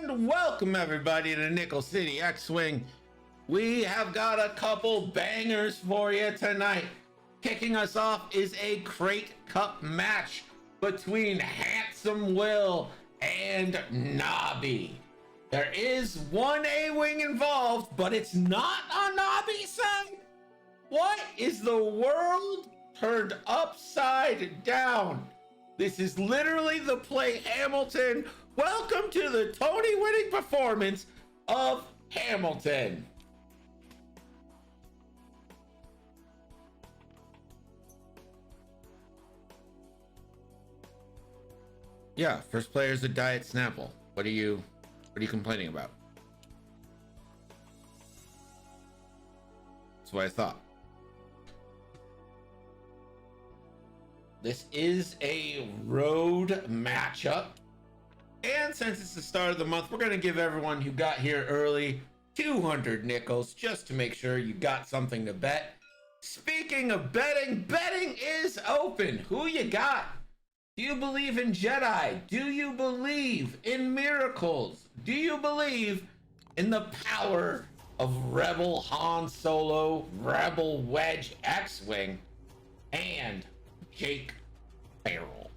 And welcome everybody to Nickel City X-Wing. We have got a couple bangers for you tonight. Kicking us off is a Crate Cup match between Handsome Will and Nobbie. There is one A-Wing involved, but it's not on Nobbie's side. What is the world turned upside down? This is literally the play Hamilton. Welcome to the Tony-winning performance of Hamilton. Yeah, first player is a Diet Snapple. What are you complaining about? That's what I thought. This is a road matchup. And since it's the start of the month, we're going to give everyone who got here early 200 nickels just to make sure you got something to bet. Speaking of betting, betting is open. Who you got? Do you believe in Jedi? Do you believe in miracles? Do you believe in the power of Rebel Han Solo, Rebel Wedge X-Wing, and Jake Farrell?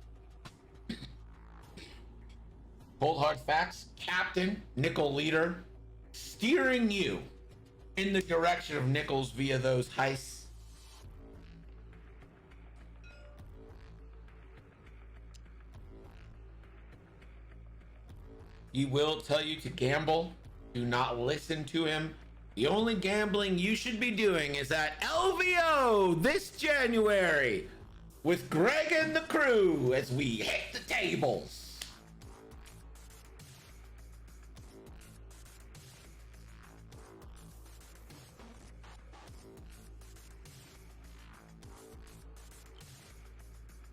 Cold hard facts, Captain, Nickel Leader, steering you in the direction of nickels via those heists. He will tell you to gamble. Do not listen to him. The only gambling you should be doing is at LVO this January with Greg and the crew as we hit the tables.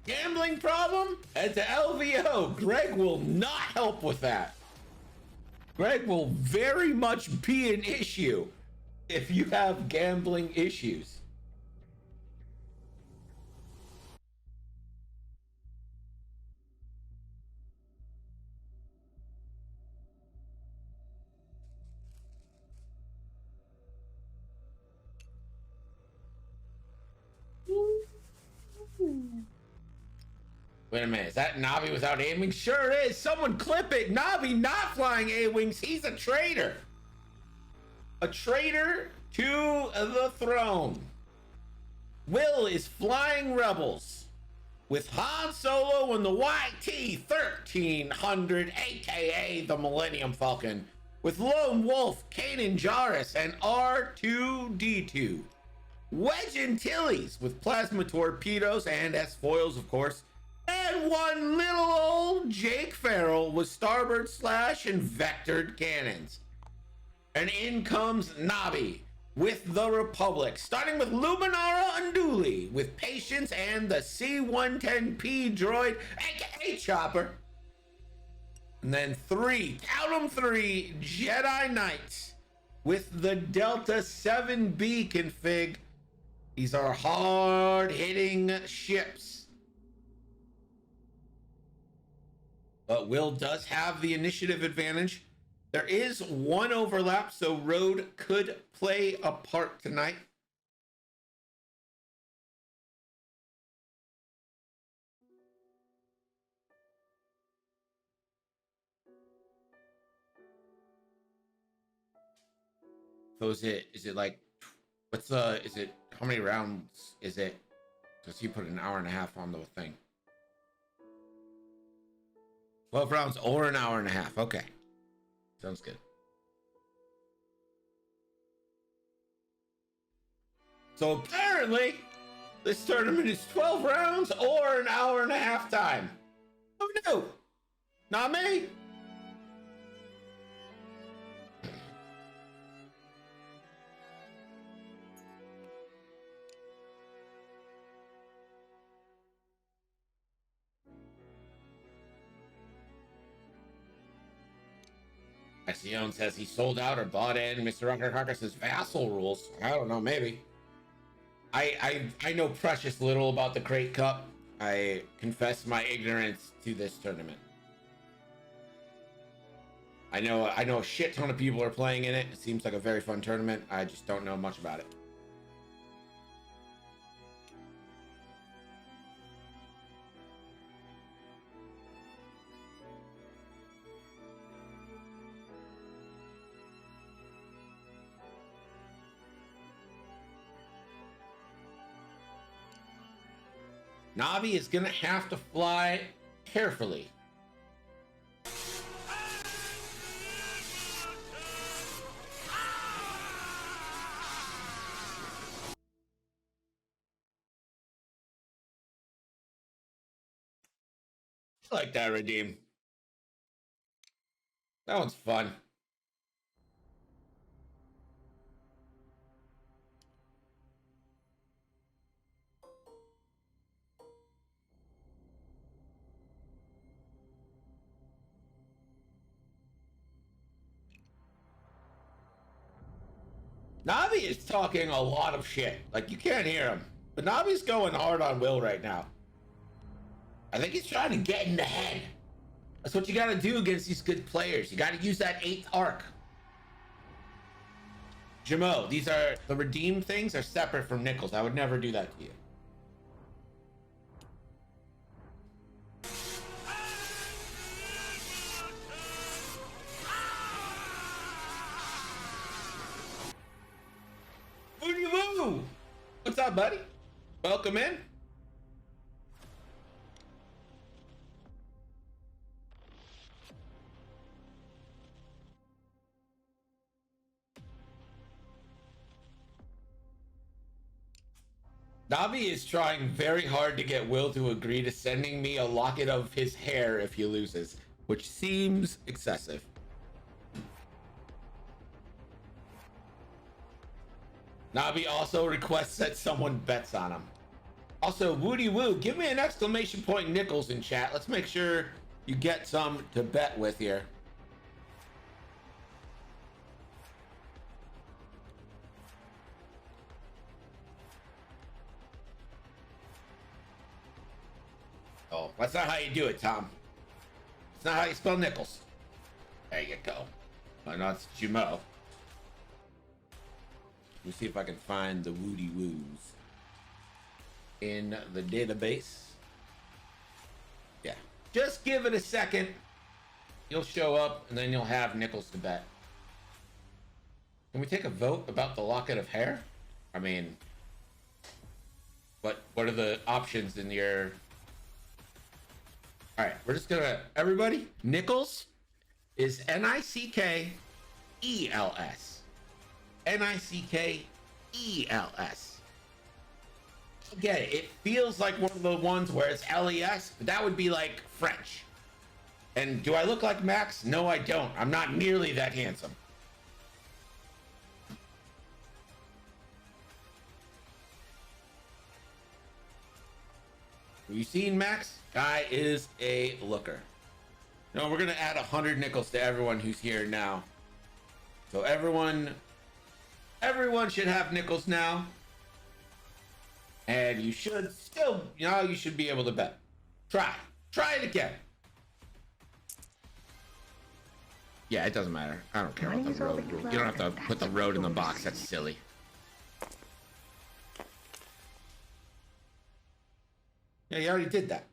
Gambling problem? Head to LVO. Greg will not help with that. Greg will very much be an issue if you have gambling issues. Wait a minute, is that Nobbie without A-Wings? Sure is. Someone clip it. Nobbie not flying A-Wings. He's a traitor. A traitor to the throne. Will is flying Rebels with Han Solo and the YT-1300, aka the Millennium Falcon, with Lone Wolf, Kanan Jarrus, and R2-D2. Wedge Antilles with plasma torpedoes and S-foils, of course. And one little old Jake Farrell with starboard slash and vectored cannons. And in comes Nobbie with the Republic, starting with Luminara Unduli with Patience and the C-110P droid, aka Chopper. And then count them three Jedi Knights with the Delta 7B config. These are hard-hitting ships. But Will does have the initiative advantage. There is one overlap, so road could play a part tonight. So is it like, how many rounds is it? Because you put an hour and a half on the thing. 12 rounds or an hour and a half. Okay. Sounds good. So apparently, this tournament is 12 rounds or an hour and a half time. Who knew? Not me. Sion says he sold out or bought in Mr. Rucker Carcass's vassal rules. I don't know, maybe. I know precious little about the Crate Cup. I confess my ignorance to this tournament. I know a shit ton of people are playing in it. It seems like a very fun tournament. I just don't know much about it. Nobbie is gonna have to fly carefully. I like that redeem. That one's fun. Nobbie is talking a lot of shit. Like, you can't hear him. But Nobbie's going hard on Will right now. I think he's trying to get in the head. That's what you gotta do against these good players. You gotta use that 8th arc. Jamo, these are the redeem things are separate from nickels. I would never do that to you. Booty woo! What's up, buddy? Welcome in. Nobbie is trying very hard to get Will to agree to sending me a locket of his hair if he loses, which seems excessive. Nobbie also requests that someone bets on him. Also, Woody Woo, give me an exclamation point nickels in chat. Let's make sure you get some to bet with here. Oh, that's not how you do it, Tom. It's not how you spell nickels. There you go. Oh, no, it's Jumo. Let me see if I can find the Woody Woos in the database. Yeah. Just give it a second. You'll show up, and then you'll have nickels to bet. Can we take a vote about the locket of hair? I mean, what are the options in your... All right, we're just gonna, everybody, nickels is Nickels. Nickels. Get it. It feels like one of the ones where it's LES, but that would be like French. And do I look like Max? No, I don't. I'm not nearly that handsome. Have you seen Max? Guy is a looker. No, we're gonna add 100 nickels to everyone who's here now. So everyone should have nickels now. And you should still, you should be able to bet. Try it again. Yeah, it doesn't matter. I don't care about the road rule. You don't have to put the road in the box. That's silly. Yeah, you already did that.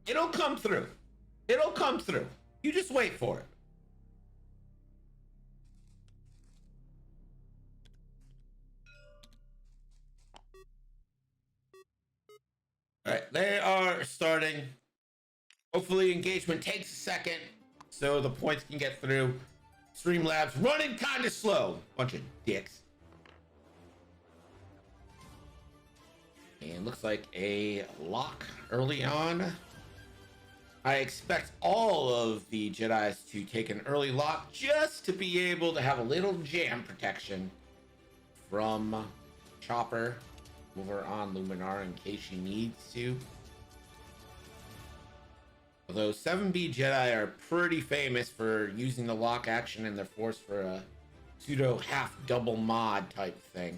It'll come through. It'll come through. You just wait for it. All right, they are starting. Hopefully engagement takes a second so the points can get through. Streamlabs running kind of slow. Bunch of dicks. And looks like a lock early on. I expect all of the Jedis to take an early lock just to be able to have a little jam protection from Chopper over on Luminar in case she needs to. Although 7B Jedi are pretty famous for using the lock action in their force for a pseudo half double mod type thing.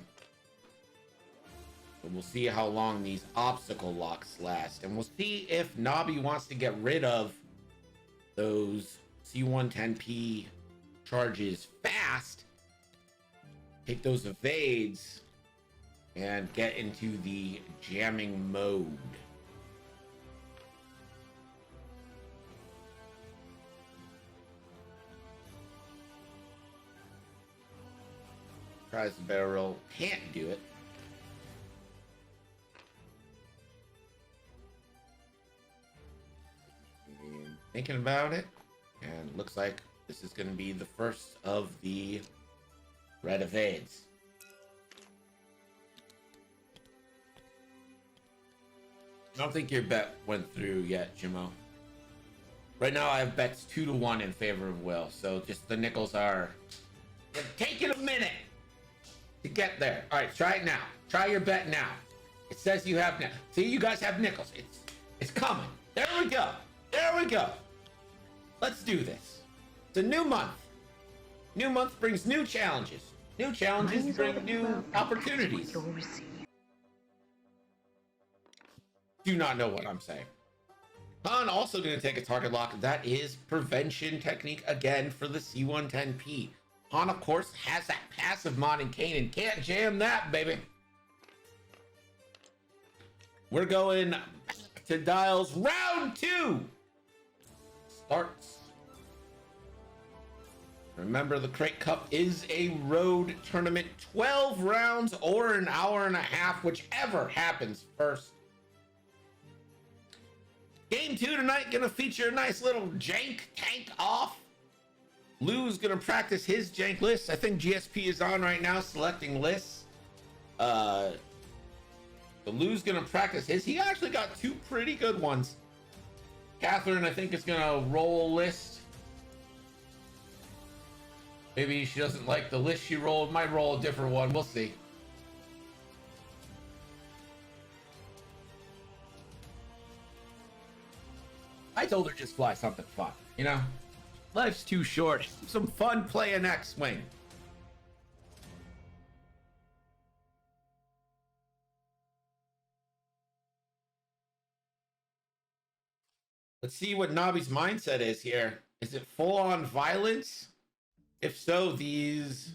But we'll see how long these obstacle locks last. And we'll see if Nobbie wants to get rid of those C110P charges fast. Take those evades and get into the jamming mode. Tries the barrel roll, can't do it. And thinking about it, and looks like this is going to be the first of the red evades. I don't think your bet went through yet, Jimmo. Right now I have bets 2-1 in favor of Will, so just the nickels are taking a minute to get there. All right, try it now. Try your bet now. It says you have now. See, you guys have nickels. It's coming. There we go. There we go. Let's do this. It's a new month. New month brings new challenges. New challenges bring new opportunities. Do not know what I'm saying. Han also going to take a target lock. That is prevention technique again for the C110P. Han, of course, has that passive mod in Kanan. Can't jam that, baby. We're going back to Dials. Round 2 starts. Remember, the Crate Cup is a road tournament. 12 rounds or an hour and a half, whichever happens first. Game 2 tonight gonna feature a nice little jank tank off. Lou's gonna practice his jank list. I think GSP is on right now selecting lists. But Lou's gonna practice his. He actually got 2 pretty good ones. Catherine, I think, is gonna roll a list. Maybe she doesn't like the list she rolled. Might roll a different one. We'll see. I told her just fly something fun, you know? Life's too short. Some fun playing X-Wing. Let's see what Nobbie's mindset is here. Is it full-on violence? If so, these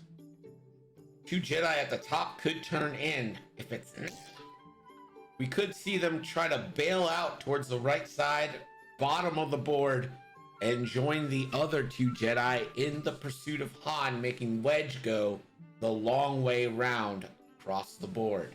2 Jedi at the top could turn in. If it's... we could see them try to bail out towards the right side, bottom of the board, and join the other 2 Jedi in the pursuit of Han, making Wedge go the long way round across the board.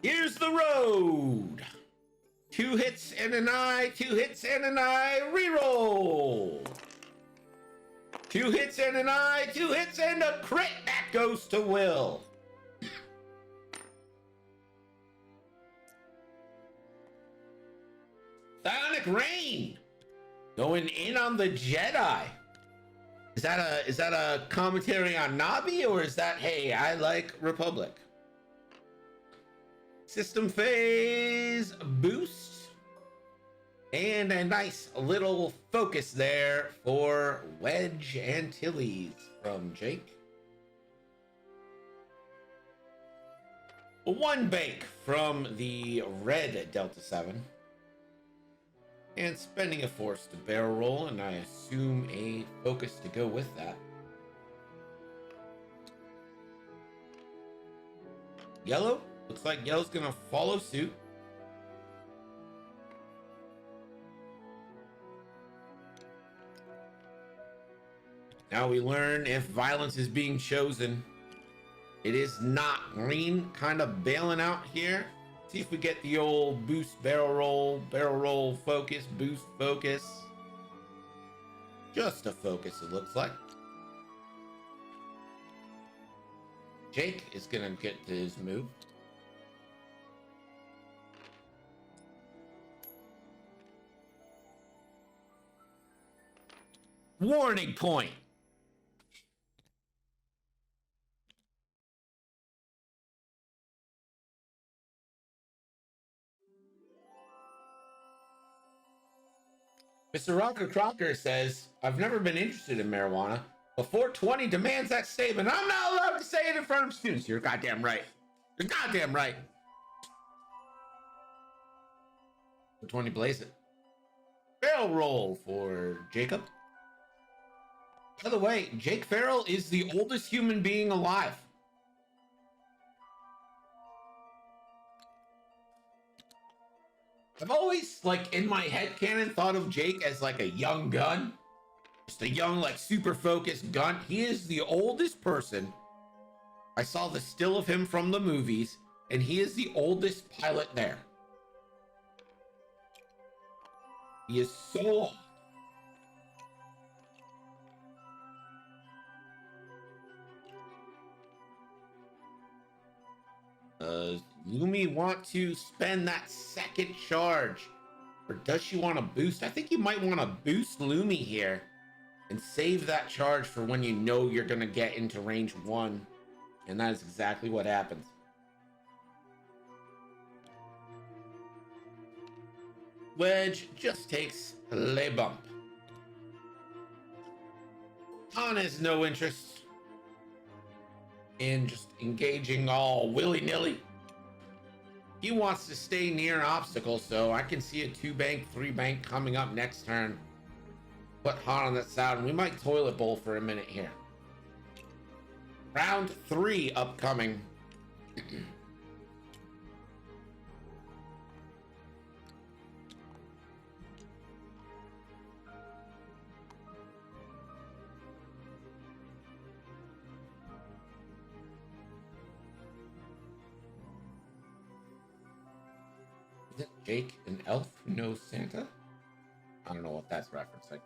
Here's the road. 2 hits and an eye, 2 hits and an eye, reroll. 2 hits and an eye, 2 hits and a crit. That goes to Will. Psionic Rain going in on the Jedi. Is that a commentary on Nobbie, or is that, hey, I like Republic? System phase boost. And a nice little focus there for Wedge Antilles from Jake. 1 bake from the red Delta 7. And spending a force to barrel roll, and I assume a focus to go with that. Yellow. Looks like Yellow's gonna follow suit. Now we learn if violence is being chosen. It is not. Green kind of bailing out here. See if we get the old boost barrel roll focus, boost focus. Just a focus, it looks like. Jake is gonna get to his move. Warning point. Mr. Rocker Crocker says, I've never been interested in marijuana, but 420 demands that statement. I'm not allowed to say it in front of students. You're goddamn right. You're goddamn right. 420 blaze it. Barrel roll for Jacob. By the way, Jake Farrell is the oldest human being alive. I've always, like, in my headcanon, thought of Jake as like a young gun. Just a young, like, super focused gun. He is the oldest person. I saw the still of him from the movies, and he is the oldest pilot there. He is so old. Does Lumi want to spend that second charge? Or does she want to boost? I think you might want to boost Lumi here and save that charge for when you know you're going to get into range 1. And that is exactly what happens. Wedge just takes a lay bump. Han has no interest in just engaging all willy-nilly. He wants to stay near obstacles, so I can see a 2-bank, 3-bank coming up next turn. Put Han on that side, and we might toilet bowl for a minute here. Round 3 upcoming. Is it Jake, an elf who knows Santa? I don't know what that's referencing.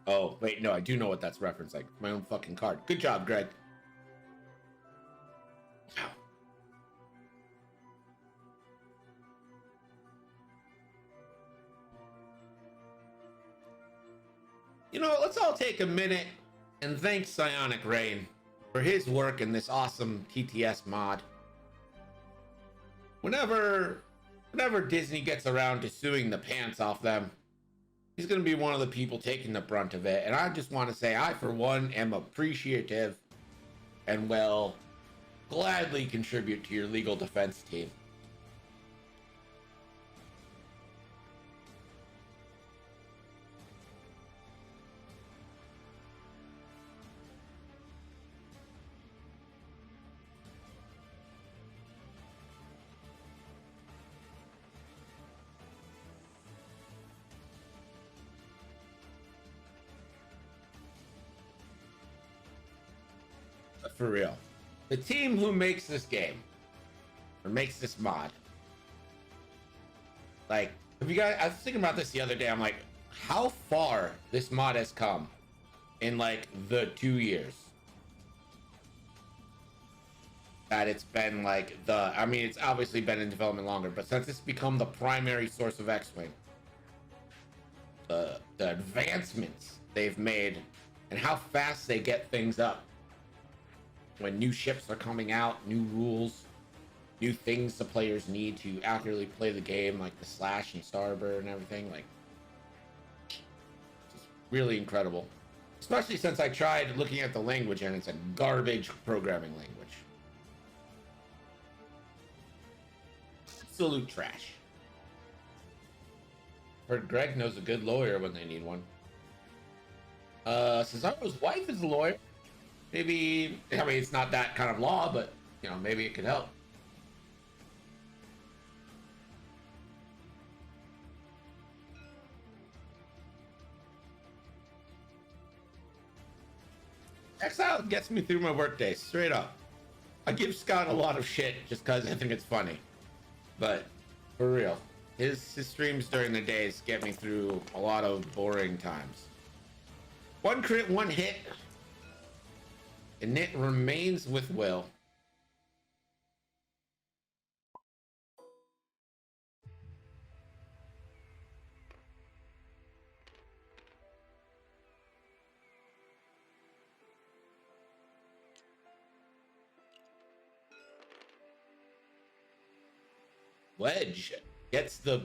Oh, wait, no, I do know what that's referencing. My own fucking card. Good job, Greg. Wow. You know, let's all take a minute and thank Psionic Rain for his work in this awesome TTS mod. Whenever Disney gets around to suing the pants off them, he's going to be one of the people taking the brunt of it. And I just want to say, I, for one, am appreciative and will gladly contribute to your legal defense team. For real. The team who makes this game or makes this mod, like, have you guys, I was thinking about this the other day. I'm like, how far this mod has come in like the 2 years that it's been like I mean, it's obviously been in development longer, but since it's become the primary source of X-Wing, the advancements they've made and how fast they get things up. When new ships are coming out, new rules, new things the players need to accurately play the game, like the slash and starboard and everything, like, it's really incredible. Especially since I tried looking at the language and it's a garbage programming language. Absolute trash. Heard Greg knows a good lawyer when they need one. Cesaro's wife is a lawyer. Maybe, I mean, it's not that kind of law, but, you know, maybe it could help. Exile gets me through my workday, straight up. I give Scott a lot of shit just because I think it's funny. But, for real, his streams during the days get me through a lot of boring times. 1 crit, 1 hit. And it remains with Will. Wedge gets the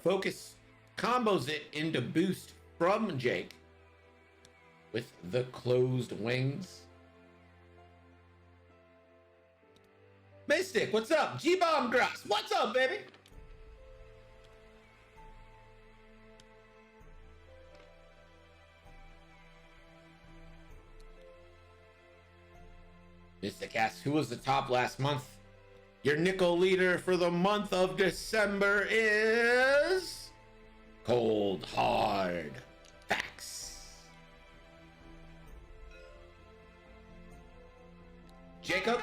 focus, combos it into boost from Jake with the closed wings. Mystic, what's up? G-Bomb Grass, what's up, baby? Mystic asks, who was the top last month? Your nickel leader for the month of December is Cold Hard Facts. Jacob?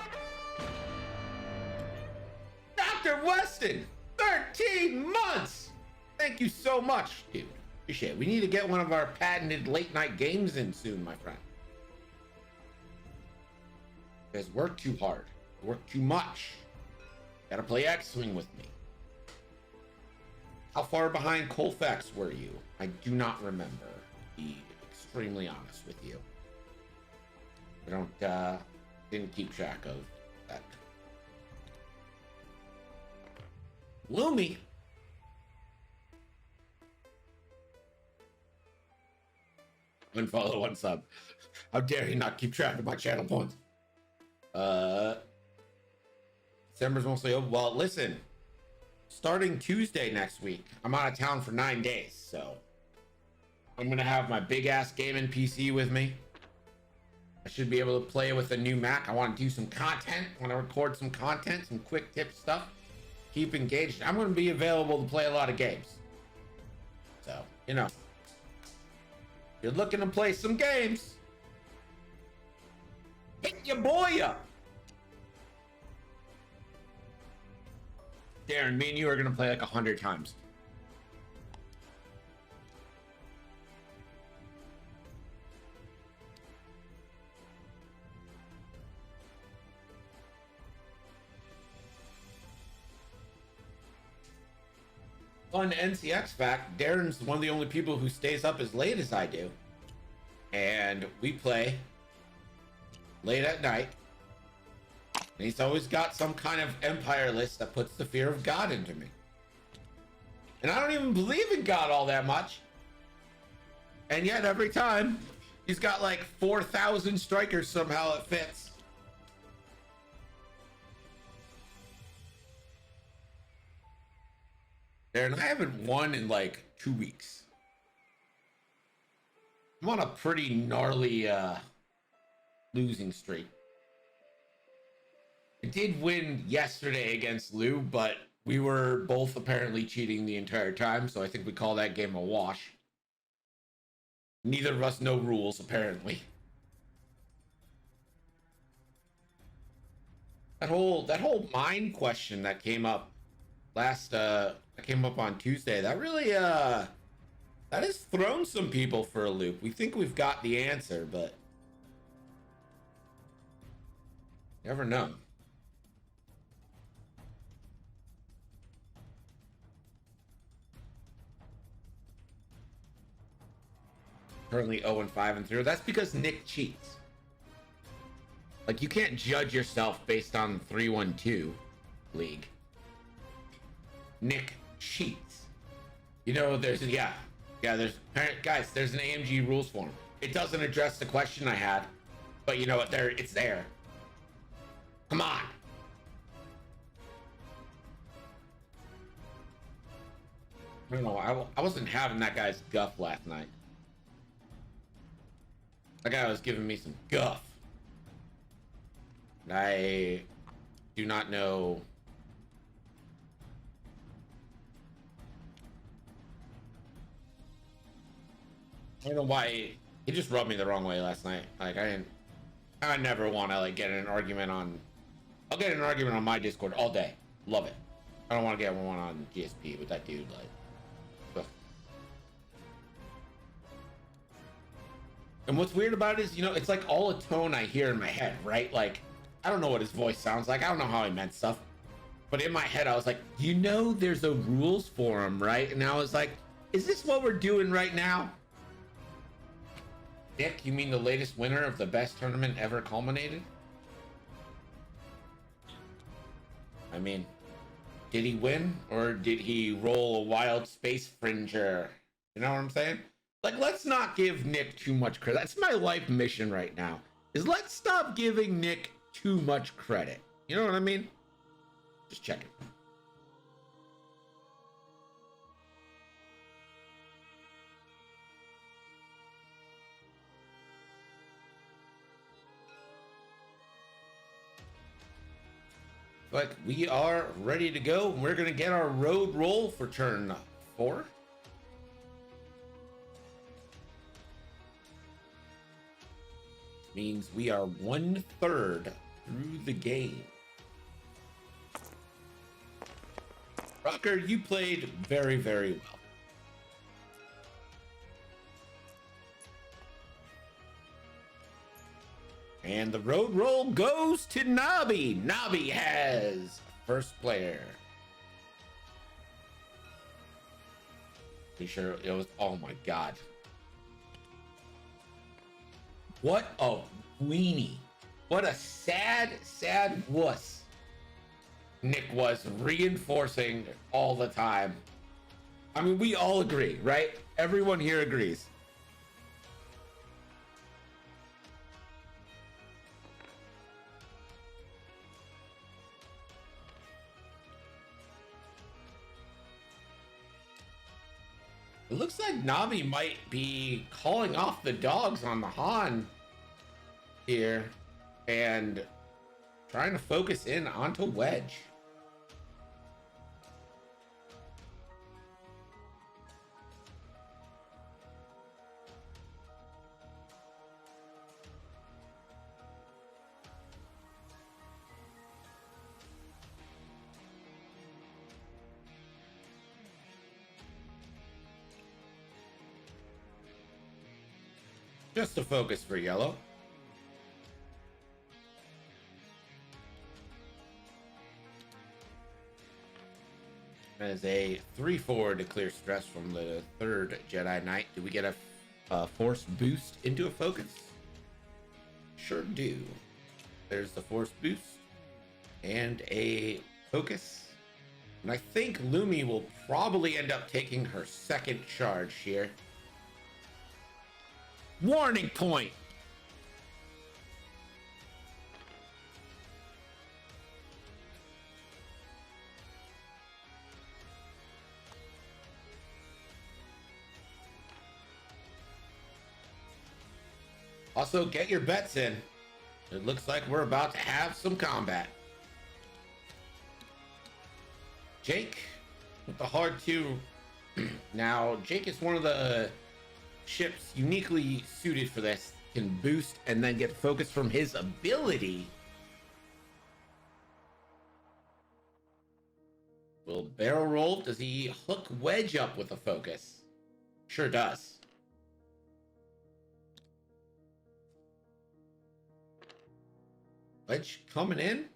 Dr. Weston, 13 months! Thank you so much, dude. Appreciate it. We need to get one of our patented late night games in soon, my friend. You guys work too hard, work too much. Gotta play X-Wing with me. How far behind Colfax were you? I do not remember. To be extremely honest with you. I didn't keep track of that. Loomy. Unfollow, one sub. How dare you not keep track of my channel points? December's mostly over. Well, listen, starting Tuesday next week, I'm out of town for 9 days, so I'm gonna have my big ass gaming PC with me. I should be able to play with a new Mac. I want to do some content. I want to record some content, some quick tip stuff. Keep engaged. I'm going to be available to play a lot of games. So, you know, if you're looking to play some games, hit your boy up. Darren, me and you are going to play like 100 times. Fun NCX fact, Darren's one of the only people who stays up as late as I do. And we play late at night. And he's always got some kind of empire list that puts the fear of God into me. And I don't even believe in God all that much. And yet every time, he's got like 4,000 strikers somehow it fits. Darren, I haven't won in like 2 weeks. I'm on a pretty gnarly losing streak. I did win yesterday against Lou, but we were both apparently cheating the entire time, so I think we call that game a wash. Neither of us know rules, apparently. That whole mine question that came up that came up on Tuesday, that really that has thrown some people for a loop. We think we've got the answer, but you never know. Currently 0-5-0. That's because Nick cheats. Like, you can't judge yourself based on 3-1-2 league. Nick cheats. You know, there's an AMG rules form. It doesn't address the question I had, but you know what? It's there. Come on. I don't know. I wasn't having that guy's guff last night. That guy was giving me some guff. And I do not know. I don't know why he just rubbed me the wrong way last night. Like, I never want to like get in an argument on. I'll get in an argument on my Discord all day. Love it. I don't want to get one on GSP with that dude. Like, ugh. And what's weird about it is, you know, it's like all a tone I hear in my head, right? Like, I don't know what his voice sounds like. I don't know how he meant stuff. But in my head, I was like, you know, there's a rules for him, right? And I was like, is this what we're doing right now? Nick, you mean the latest winner of the best tournament ever culminated? I mean, Did he win or did he roll a wild space fringer? You know what I'm saying? Like, let's not give Nick too much credit. That's my life mission right now, is let's stop giving Nick too much credit. You know what I mean? Just checking. But we are ready to go. We're going to get our road roll for turn 4. Means we are 1/3 through the game. Rocker, you played very, very well. And the road roll goes to Nobbie. Nobbie has first player. Pretty sure it was, oh my God. What a weenie. What a sad, sad wuss Nick was reinforcing all the time. I mean, we all agree, right? Everyone here agrees. It looks like Nobbie might be calling off the dogs on the Han here and trying to focus in onto Wedge. Just a focus for yellow. As a 3/4 to clear stress from the 3rd Jedi Knight. Do we get a force boost into a focus? Sure do. There's the force boost and a focus. And I think Lumi will probably end up taking her 2nd charge here. Warning point. Also, get your bets in. It looks like we're about to have some combat. Jake with the hard 2. Now, Jake is one of the ships uniquely suited for this. Can boost and then get focus from his ability. Will barrel roll? Does he hook Wedge up with a focus? Sure does. Wedge coming in.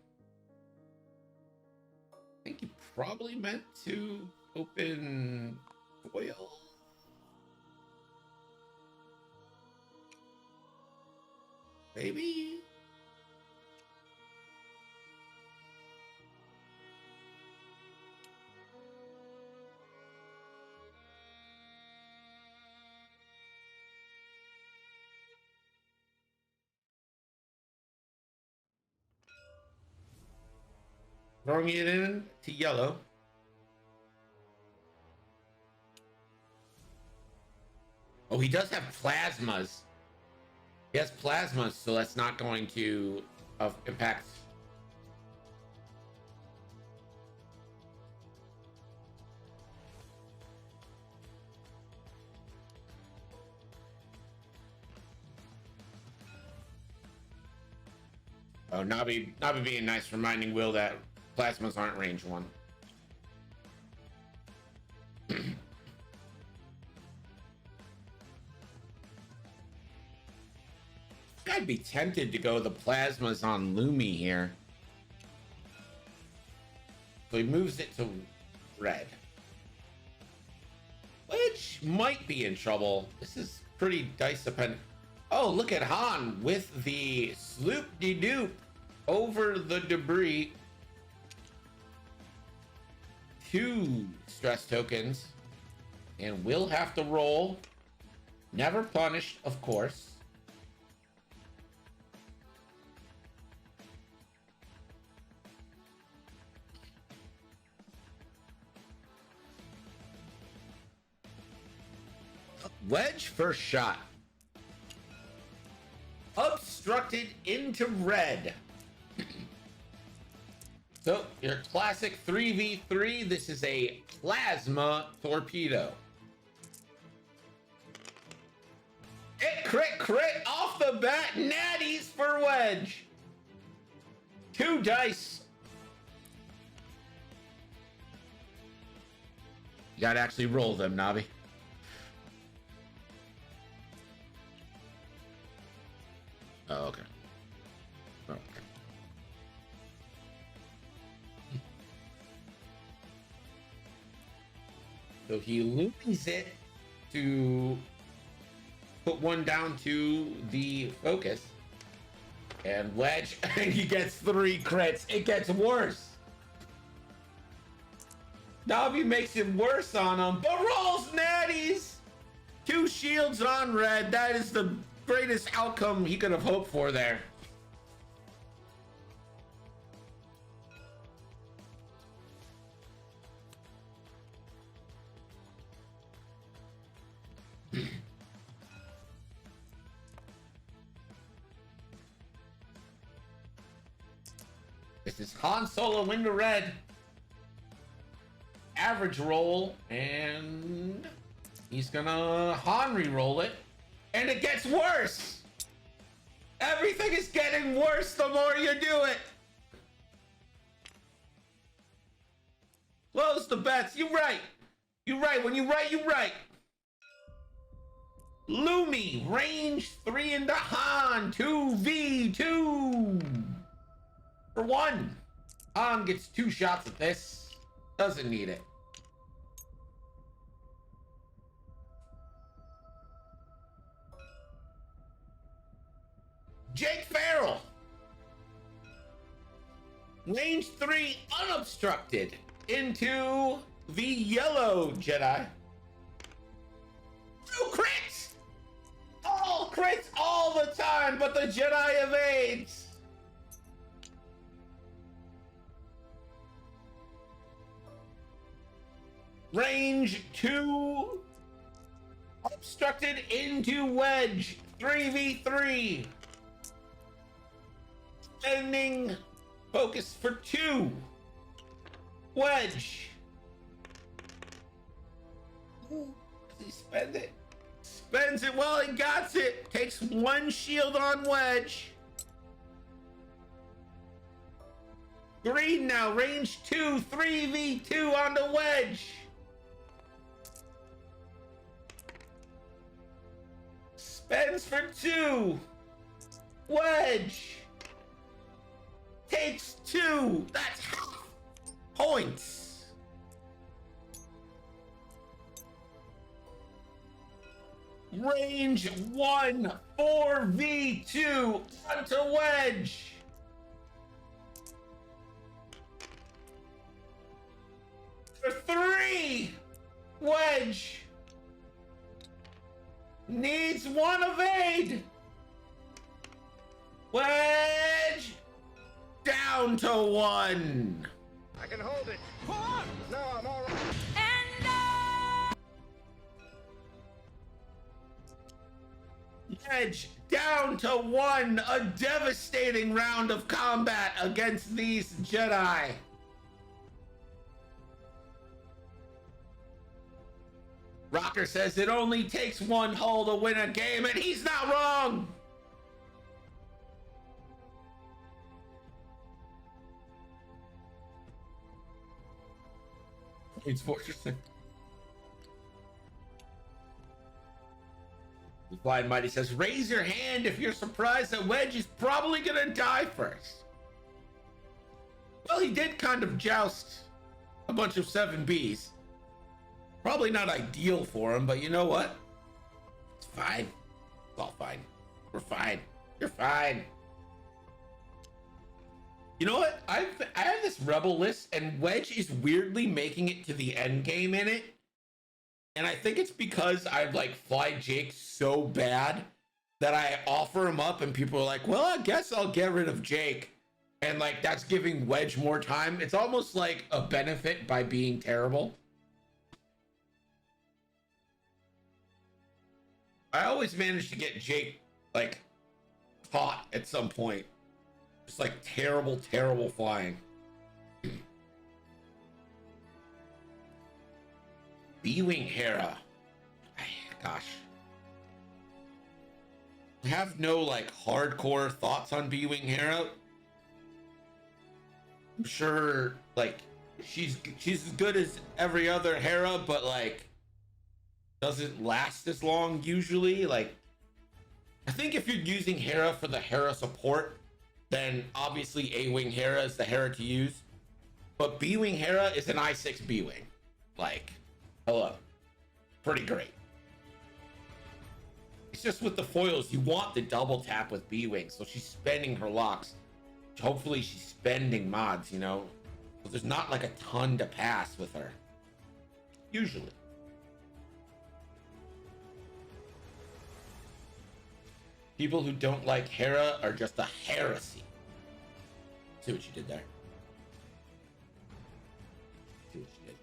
I think he probably meant to open foil. Maybe. Throwing it in to yellow. Oh, he does have plasmas. He has plasmas, so that's not going to impact. Oh, Nobbie being nice, reminding Will that plasmas aren't range 1. I'd be tempted to go the plasmas on Lumi here. So he moves it to red. Which might be in trouble. This is pretty dice dependent. Oh, look at Han with the sloop-de-doop over the debris. 2 stress tokens and will have to roll. Never punished, of course. Wedge first shot. Obstructed into red. So your classic 3v3. This is a plasma torpedo. It crit off the bat. Natties for Wedge. 2 dice. You gotta actually roll them, Nobbie. Oh, okay. Okay. So he loops it to put one down to the focus. And Wedge, he gets 3 crits. It gets worse. Nobbie makes it worse on him, but rolls natties. 2 shields on red. That is the greatest outcome he could have hoped for there. This is Han Solo into red. Average roll, and he's gonna Han re-roll it. And it gets worse. Everything is getting worse the more you do it. Close the bets. You're right. You're right. When you write, you write. Lumi, range 3 into Han, 2v2. For 1. Han gets 2 shots at this. Doesn't need it. Jake Farrell. Range 3 unobstructed into the yellow Jedi. 2 crits! All crits all the time, but the Jedi evades. Range 2 obstructed into Wedge. 3v3. Spending focus for 2. Wedge. Does he spend it? Spends it while he got it. Takes 1 shield on Wedge. Green now, range 2, 3v2 onto Wedge. Spends for 2. Wedge. Takes 2. That's half points. Range 1, 4v2 onto Wedge. For 3. Wedge. Needs 1 evade. Wedge. Down to 1. I can hold it. Pull up! No, I'm all right. Wedge down to 1. A devastating round of combat against these Jedi. Rocker says it only takes 1 hull to win a game, and he's not wrong. It's fortressing. The Flying Mighty says, raise your hand if you're surprised that Wedge is probably gonna die first. Well, he did kind of joust a bunch of 7Bs. Probably not ideal for him, but you know what? It's fine. It's all fine. We're fine. You're fine. You know what? I have this rebel list, and Wedge is weirdly making it to the end game in it. And I think it's because I like fly Jake so bad that I offer him up, and people are like, "Well, I guess I'll get rid of Jake," and like that's giving Wedge more time. It's almost like a benefit by being terrible. I always manage to get Jake like caught at some point. Just like terrible, terrible flying. B-Wing Hera. Gosh. I have no like hardcore thoughts on B-Wing Hera. I'm sure like she's as good as every other Hera, but like doesn't last as long usually. Like I think if you're using Hera for the Hera support, then obviously A-Wing Hera is the Hera to use. But B-Wing Hera is an I-6 B-Wing. Like, hello. Pretty great. It's just with the foils, you want the double tap with B-Wing, so she's spending her locks. Hopefully she's spending mods, you know? But there's not like a ton to pass with her. Usually. People who don't like Hera are just a heresy. See what you did there? See what you did.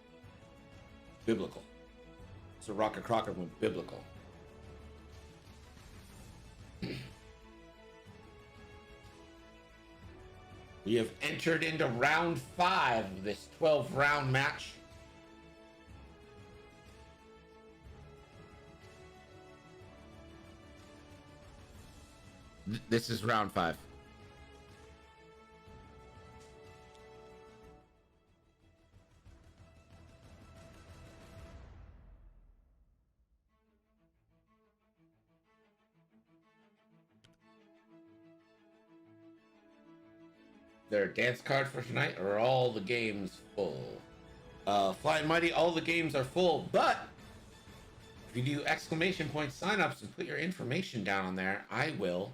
Biblical. So Rocket Crocker went biblical. We have entered into round 5 of this 12-round match. This is round 5. Their dance card for tonight, or are all the games full? Flying Mighty, all the games are full, but if you do exclamation point signups and put your information down on there, I will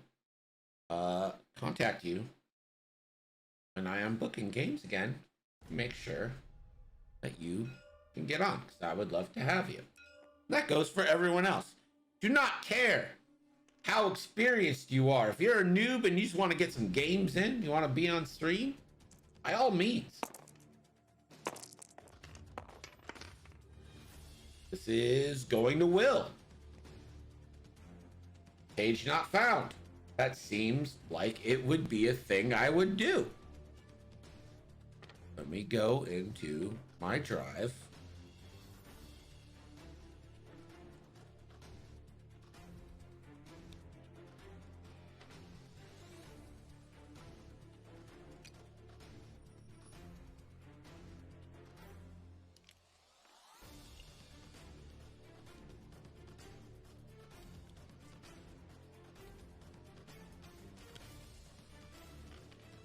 contact you when I am booking games again to make sure that you can get on, because I would love to have you. That goes for everyone else. Do not care how experienced you are. If you're a noob and you just want to get some games in, you want to be on stream, by all means. This is going to Will. Page not found. That seems like it would be a thing I would do. Let me go into my drive.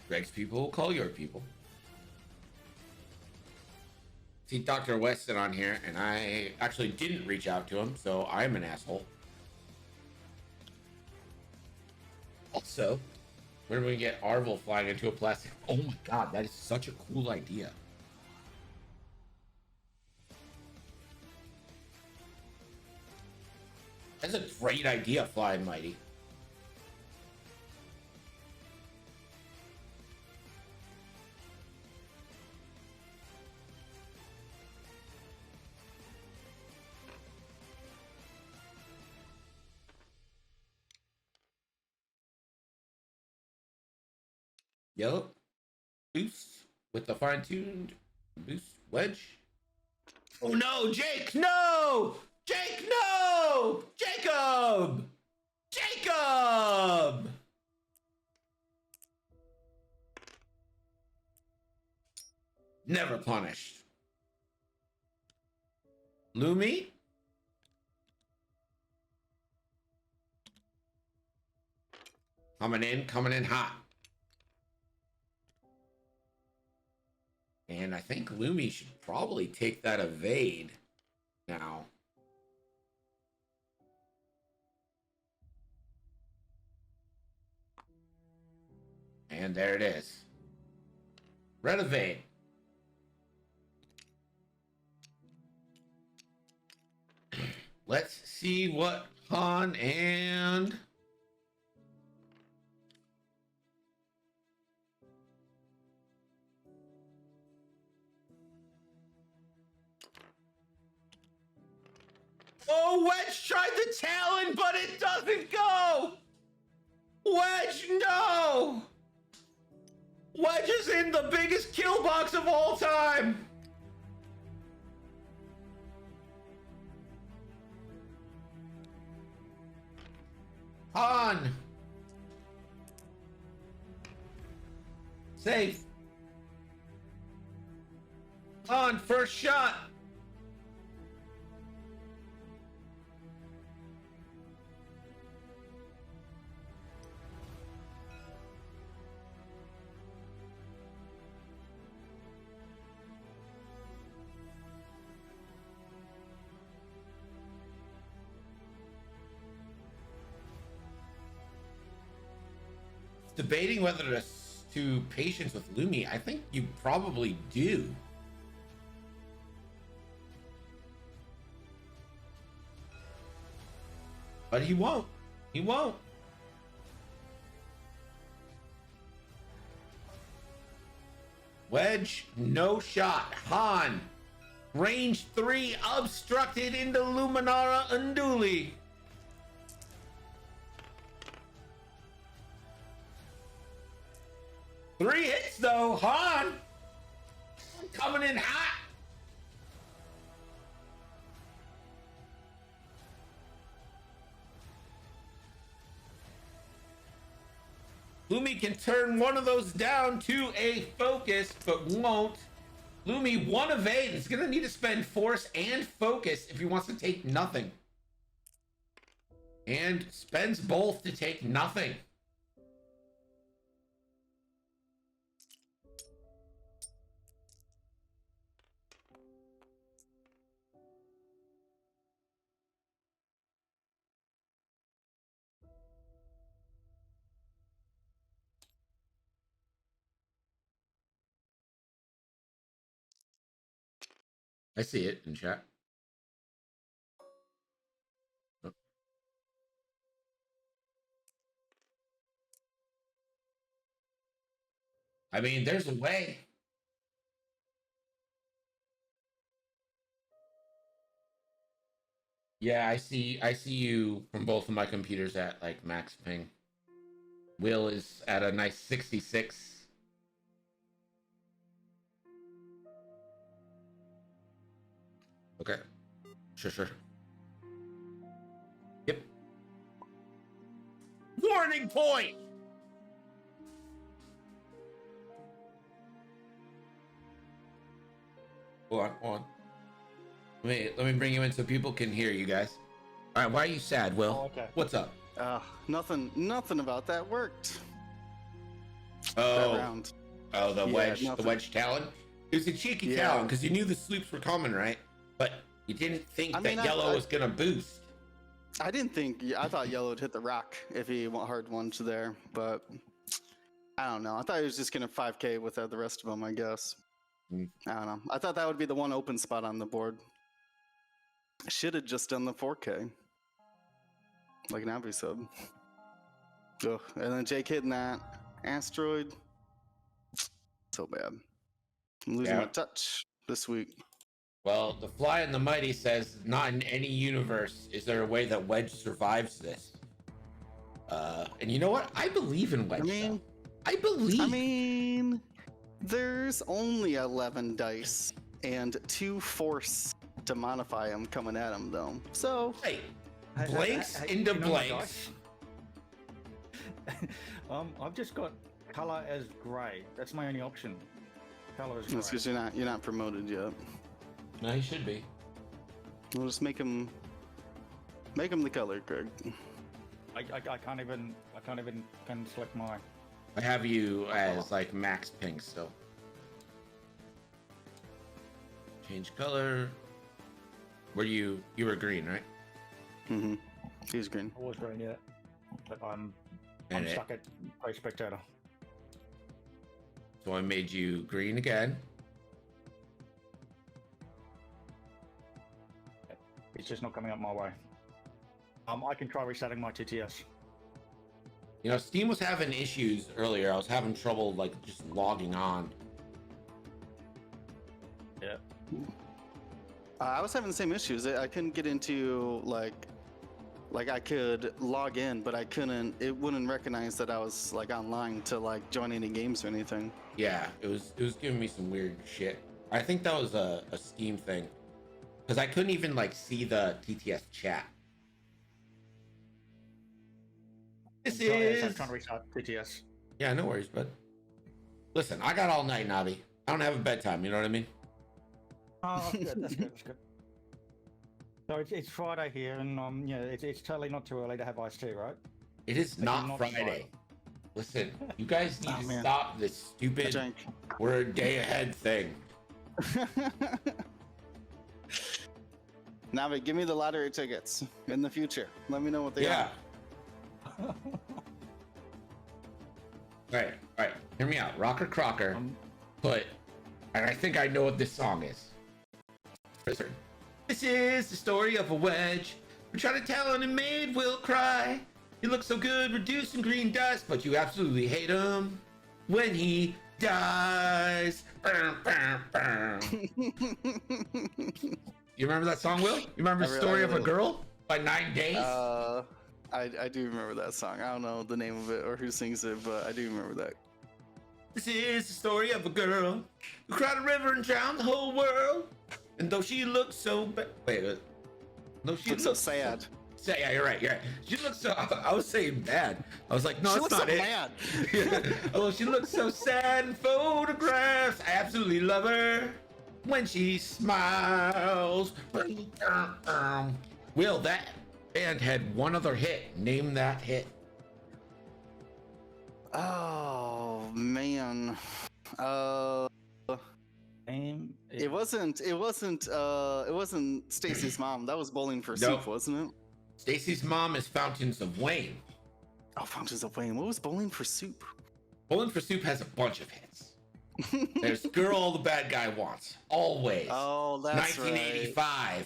Greg's people will call your people. See Dr. Weston on here, and I actually didn't reach out to him, so I'm an asshole. Also, when we get Arvel flying into a plastic... Oh my god, that is such a cool idea. That's a great idea, Flying Mighty. Yellow boost with the fine-tuned boost wedge. Oh no, Jake, no! Jake, no! Jacob! Jacob! Never punished. Lumi? Coming in hot. And I think Lumi should probably take that evade now. And there it is. Renovate. Let's see what Han and oh, Wedge tried the Talon, but it doesn't go. Wedge, no. Wedge is in the biggest kill box of all time. Han. Safe. Han, first shot. Debating whether to patience with Lumi. I think you probably do. But he won't. He won't. Wedge, no shot. Han, range 3 obstructed into Luminara Unduli. Three hits though. Han coming in hot. Lumi can turn one of those down to a focus, but won't. Lumi, 1 of 8, is going to need to spend force and focus if he wants to take nothing. And spends both to take nothing. I see it in chat. Oh. I mean, there's a way. Yeah, I see you from both of my computers at like max ping. Will is at a nice 66. Okay. Sure. Yep. Warning point! Hold on. Let me bring you in so people can hear you guys. All right, why are you sad, Will? Oh, okay. What's up? Nothing about that worked. Oh, That round. oh, the Yeah, wedge Talon. It was a cheeky Talon because you knew the sloops were coming, right? But you didn't think that yellow was gonna boost. I didn't think. I thought yellow would hit the rock if he went hard ones there, but I don't know. I thought he was just gonna 5K without the rest of them. I guess. I don't know. I thought that would be the one open spot on the board. Should have just done the 4K, like Nobbie said. Ugh. And then Jake hitting that asteroid. So bad. I'm losing my touch this week. Well, the Fly and the Mighty says, not in any universe is there a way that Wedge survives this. And you know what? I believe in Wedge. I believe. There's only 11 dice and 2 force to modify him coming at him, though. So, hey, blanks into blanks. I've just got color as grey. That's my only option. Color as grey. that's because you're not promoted yet. No, he should be. We'll just make him the color, Greg. I can't even can select my. I have you as like max pink still. Change color. Were you were green, right? Mm-hmm. He's green. I was green, yeah. But I'm And stuck at Play Spectator. So I made you green again. It's just not coming up my way. I can try resetting my TTS. You know, Steam was having issues earlier. I was having trouble like just logging on. Yeah. I was having the same issues. I couldn't get into like I could log in, but I couldn't. It wouldn't recognize that I was like online to like join any games or anything. Yeah, it was giving me some weird shit. I think that was a Steam thing because I couldn't even like see the TTS chat. I'm trying to restart TTS. Yeah, no worries, bud. Listen, I got all night, Nobbie. I don't have a bedtime. You know what I mean? Oh, that's good. That's good. That's good. So it's Friday here, and yeah, it's totally not too early to have iced tea, right? It is not Friday. Listen, you guys need to stop this stupid we're a day ahead thing. Navi, give me the lottery tickets in the future. Let me know what they are. All right. Hear me out. Rocker Crocker put, and I think I know what this song is. This is the story of a wedge. We're trying to tell and a maid will cry. He looks so good reducing green dust, but you absolutely hate him when he dies. You remember that song, Will? You remember the story of a girl by 9 Days? I do remember that song. I don't know the name of it or who sings it, but I do remember that. This is the story of a girl who cried a river and drowned the whole world. And though she looks so bad, no, she looks so sad. Yeah, you're right. She looks so. I was saying bad. I was like, no, She it's looks not so it. bad. Oh, she looks so sad in photographs. I absolutely love her when she smiles. Will, that band had one other hit. Name that hit. Oh man. It wasn't Stacy's mom. That was Bowling for Soup, wasn't it? Stacy's mom is Fountains of Wayne. Oh, Fountains of Wayne. What was Bowling for Soup? Bowling for Soup has a bunch of hits. There's Girl the Bad Guy Wants. Always. Oh, that's 1985. Right.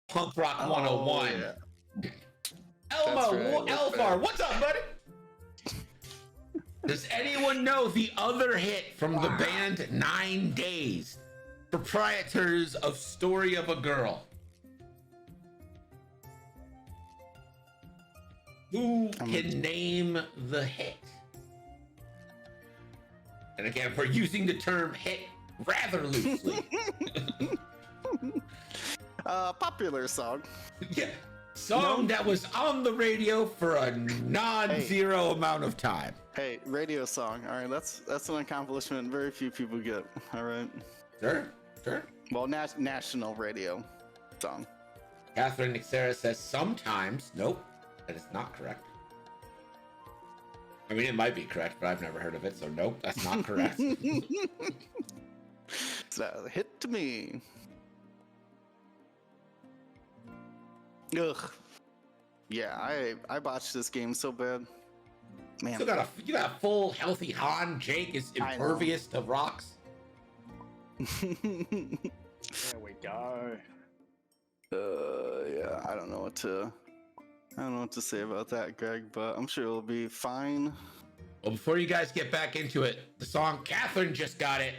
Punk Rock 101. Yeah. Elmo, right, Elfar, what's up, buddy? Does anyone know the other hit from the band 9 Days? Proprietors of Story of a Girl. Who can name the hit? And again, we're using the term hit rather loosely. Popular song. Yeah. Song that was on the radio for a non-zero amount of time. Hey, radio song. All right, that's an accomplishment very few people get. All right. Sure. Well, national radio song. Catherine Nixera says sometimes. Nope, that is not correct. I mean, it might be correct, but I've never heard of it, so nope, that's not correct. It's a hit to me. Ugh. Yeah, I botched this game so bad. Man. You got a full healthy Han. Jake is impervious to rocks. There we go. Yeah, I don't know what to say about that, Greg, but I'm sure it'll be fine. Well, before you guys get back into it, the song Catherine just got it.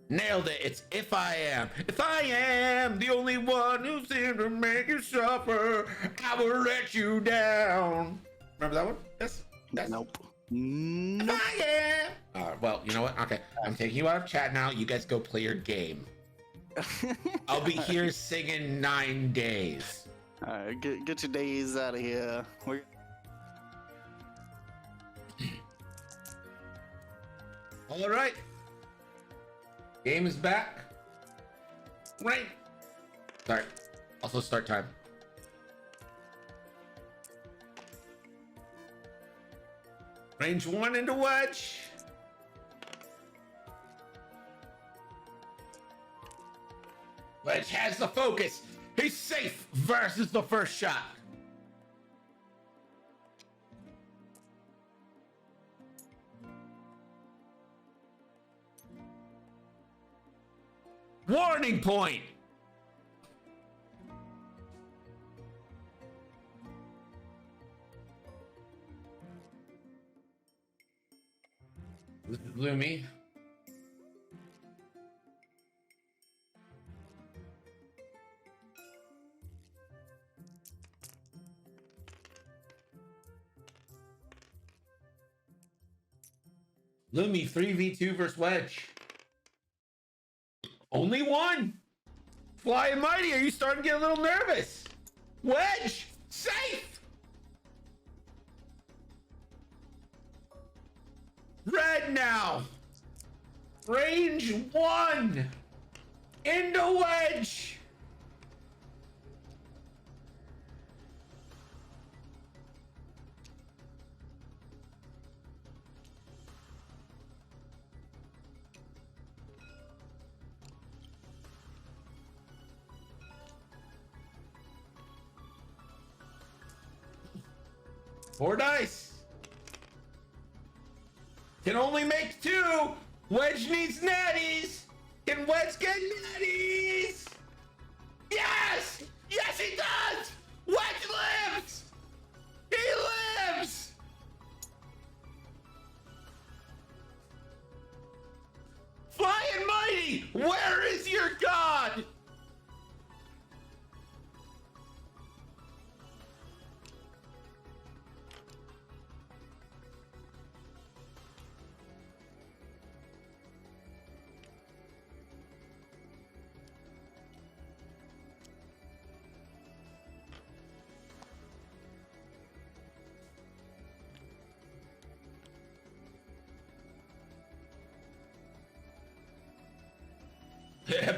Nailed it. It's If I Am the only one who's in to make you suffer, I will let you down. Remember that one? Yes? Nope. If I am. Well, you know what? Okay. I'm taking you out of chat now. You guys go play your game. I'll be here singing 9 Days. Alright, get your days out of here. All right. Game is back. Right. Sorry. Also start time. Range 1 into wedge. Wedge has the focus. He's safe versus the first shot. Warning point. This is Lumi. Lumi 3v2 versus Wedge. Only one. Flying Mighty, are you starting to get a little nervous? Wedge, safe. Red now. Range 1. Into Wedge. Four dice. Can only make 2. Wedge needs natties. Can Wedge get natties? Yes! Yes, he does! Wedge lives! He lives! Flying Mighty, where is your god?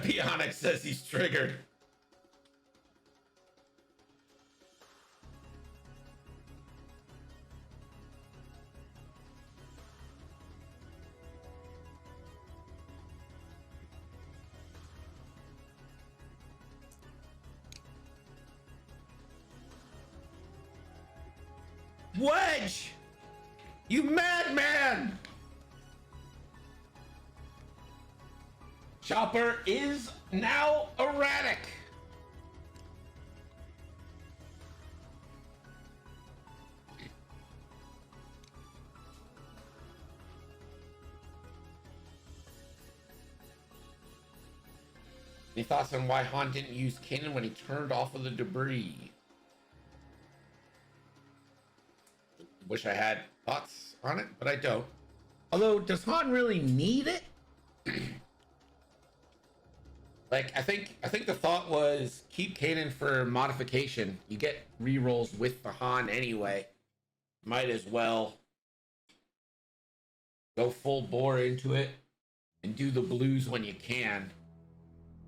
Bionic says he's triggered. Wedge! You madman! Chopper is now erratic. Any thoughts on why Han didn't use Kanan when he turned off of the debris? Wish I had thoughts on it, but I don't. Although, does Han really need it? Like, I think the thought was keep Kanan for modification. You get rerolls with the Han anyway. Might as well go full bore into it and do the blues when you can.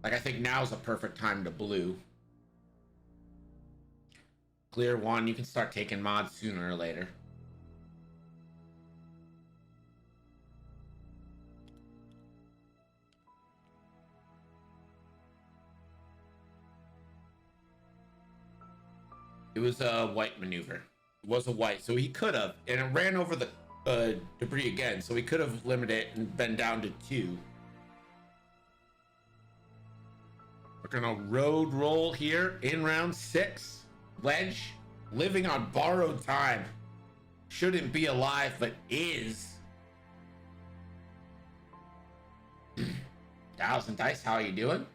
Like, I think now's a perfect time to blue. Clear 1, you can start taking mods sooner or later. It was a white maneuver. It was a white, so he could have, and it ran over the debris again, so he could have limited it and been down to 2. We're gonna road roll here in round 6. Wedge, living on borrowed time. Shouldn't be alive, but is. 1,000 dice, how are you doing?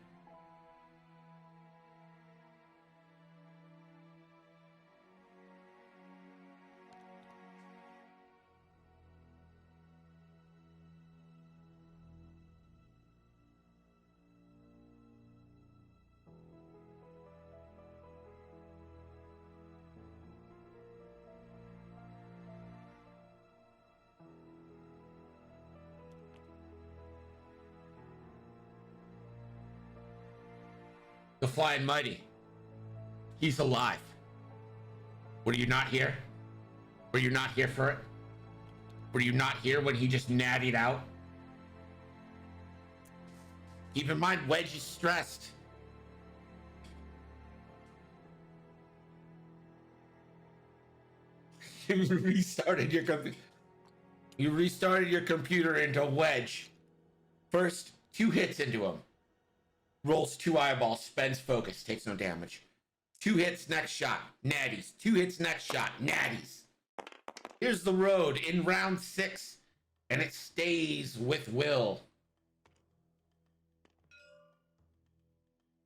The Flying Mighty. He's alive. Were you not here? Were you not here for it? Were you not here when he just nattied out? Keep in mind, Wedge is stressed. You restarted your computer. You restarted your computer into Wedge. First 2 hits into him. Rolls 2 eyeballs, spends focus, takes no damage. 2 hits, next shot, natties. 2 hits, next shot, natties. Here's the road in round 6, and it stays with Will.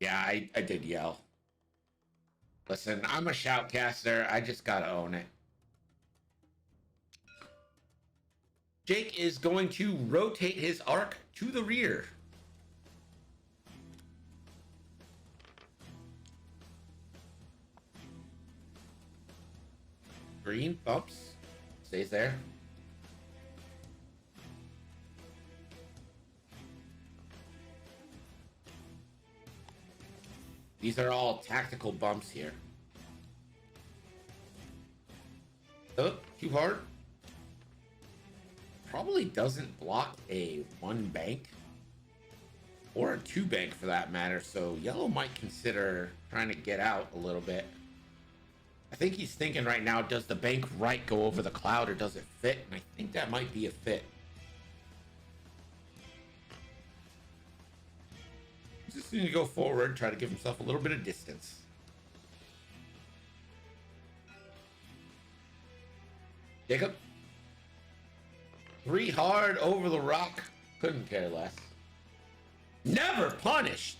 Yeah, I did yell. Listen, I'm a shoutcaster. I just gotta own it. Jake is going to rotate his arc to the rear. Green bumps. Stays there. These are all tactical bumps here. Oh, too hard. Probably doesn't block a 1 bank. Or a 2 bank for that matter, so yellow might consider trying to get out a little bit. I think he's thinking right now, does the bank right go over the cloud or does it fit? And I think that might be a fit. He's just going to go forward, try to give himself a little bit of distance. Jacob. 3 hard over the rock. Couldn't care less. Never punished.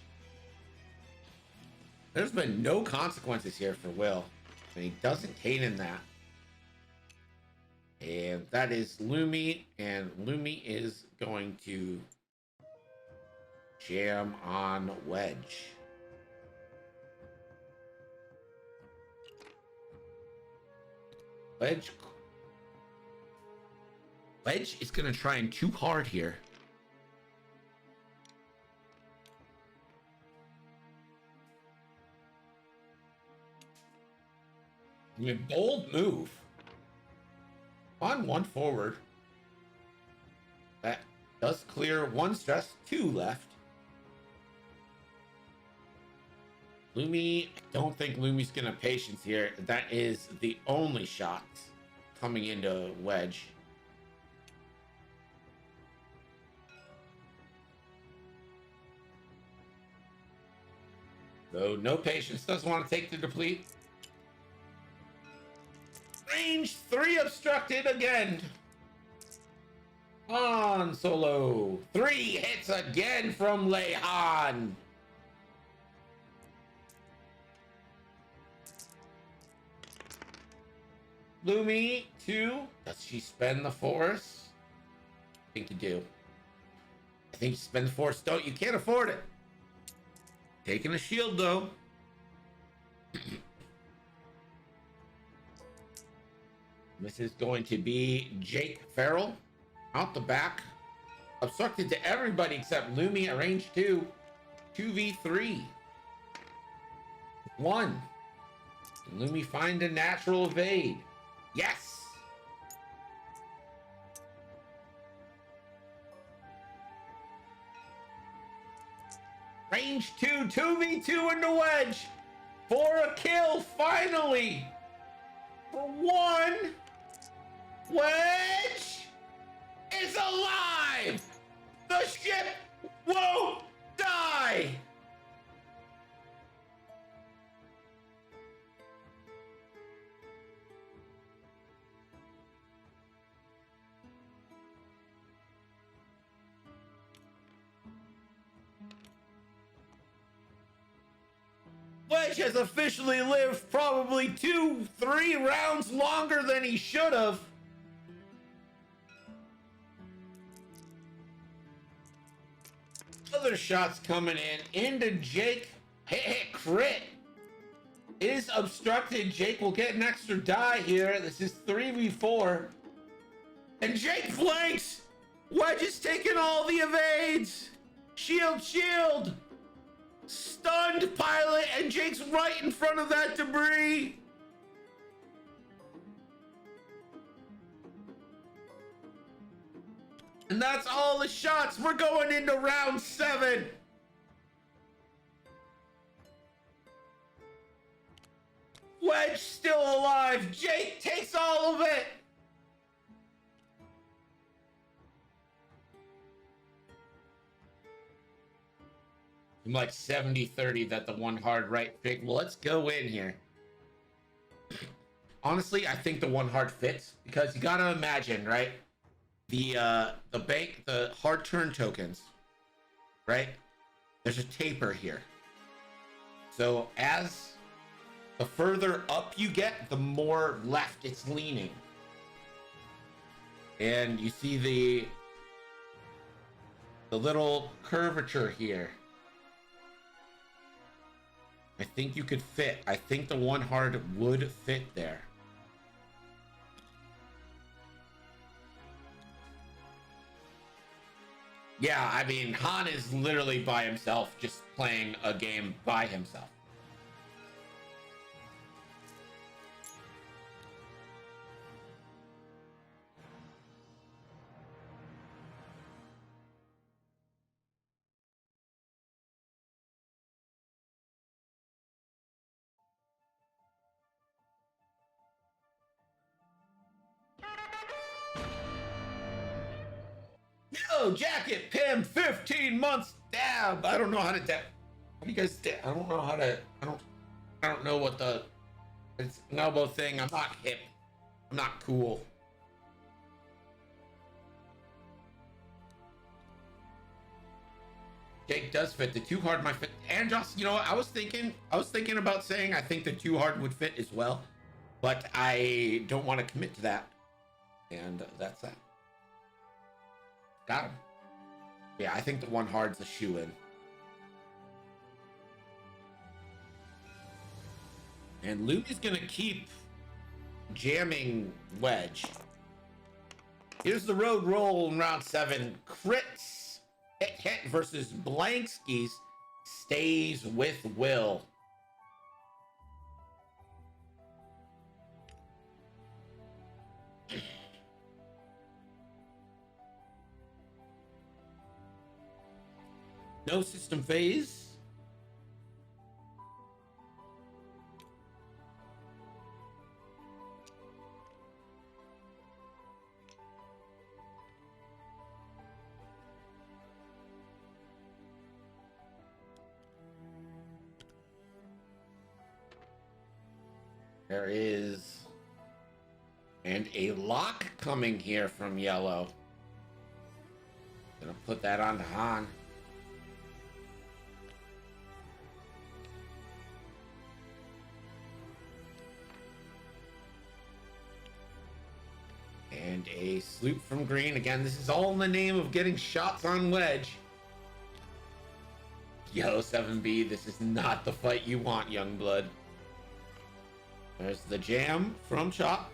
There's been no consequences here for Will. And he doesn't hate in that. And that is Lumi. And Lumi is going to jam on Wedge. Wedge is going to try and too hard here. A bold move. On 1 forward. That does clear 1 stress, 2 left. Lumi, I don't think Lumi's gonna patience here. That is the only shot coming into Wedge. So no patience, doesn't want to take the deplete. Range 3 obstructed again. Han Solo. 3 hits again from Leihan. Lumi 2. Does she spend the force? I think you do. I think you spend the force. Don't you? Can't afford it. Taking a shield though. This is going to be Jake Farrell out the back. Obstructed to everybody except Lumi at range 2. 2v3. 1. Can Lumi find a natural evade? Yes! Range 2, 2v2 into Wedge. For a kill, finally! For 1! Wedge is alive! The ship won't die! Wedge has officially lived probably 2-3 rounds longer than he should have. Other shots coming in into Jake. Hit crit is obstructed. Jake will get an extra die here. This is 3v4. And Jake flanks. Wedge is taking all the evades. Shield, shield. Stunned pilot, and Jake's right in front of that debris. And that's all the shots. We're going into round 7. Wedge still alive. Jake takes all of it. I'm like 70-30 that the one hard right pick. Well, let's go in here. Honestly, I think the one hard fits because you gotta imagine, right? The bank, the hard turn tokens, right? There's a taper here. So as the further up you get, the more left it's leaning. And you see the little curvature here. I think you could fit. I think the one hard would fit there. Yeah, I mean, Han is literally by himself, just playing a game by himself. Yo, jacket, Pim, 15 months dab. I don't know how to dab. How do you guys dab? I don't know how to. I don't know what the. It's an elbow thing. I'm not hip. I'm not cool. Jake does fit. The too hard might fit. And Joss, you know what? I was thinking about saying I think the too hard would fit as well, but I don't want to commit to that. And that's that. Got him. Yeah, I think the one hard's a shoe-in. And Lumi's gonna keep jamming wedge. Here's the road roll in round 7. Crits hit versus Blankskis stays with Will. No system phase. There is, and a lock coming here from yellow. Gonna put that on to Han. And a sloop from green. Again, this is all in the name of getting shots on wedge. Yellow 7B, this is not the fight you want, young blood. There's the jam from Chop.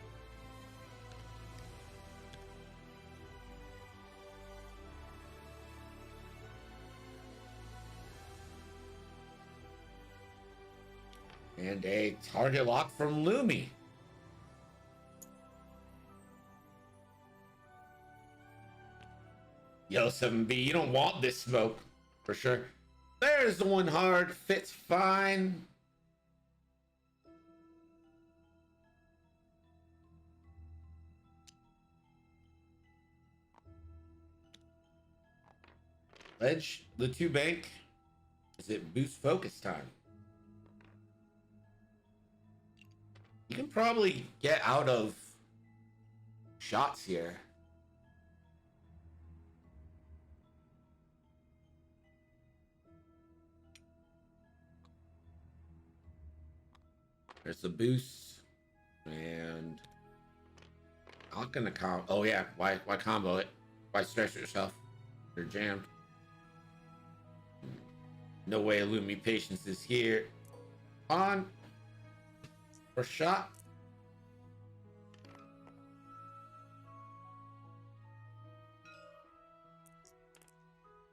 And a target lock from Lumi. Yo, 7B, you don't want this smoke, for sure. There's the one hard, fits fine. Ledge, the 2 bank. Is it boost focus time? You can probably get out of shots here. There's the boost, and not gonna combo. Oh yeah, why combo it? Why stress yourself? You're jammed. No way, Lumi patience is here. On for shot.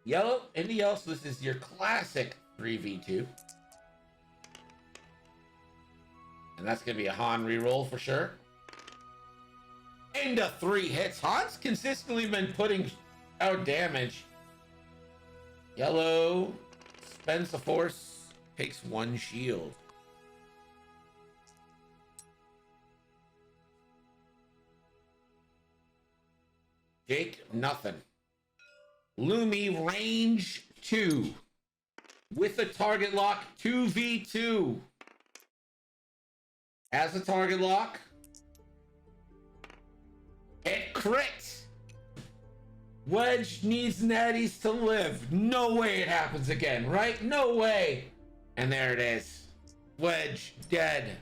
Yellow, into yellow. So this is your classic 3v2. And that's going to be a Han reroll for sure. Into 3 hits. Han's consistently been putting out damage. Yellow spends the force, takes 1 shield. Jake, nothing. Lumi, range 2. with a target lock 2v2. As a target lock. Hit crit. Wedge needs natties to live. No way it happens again, right? No way. And there it is. Wedge dead.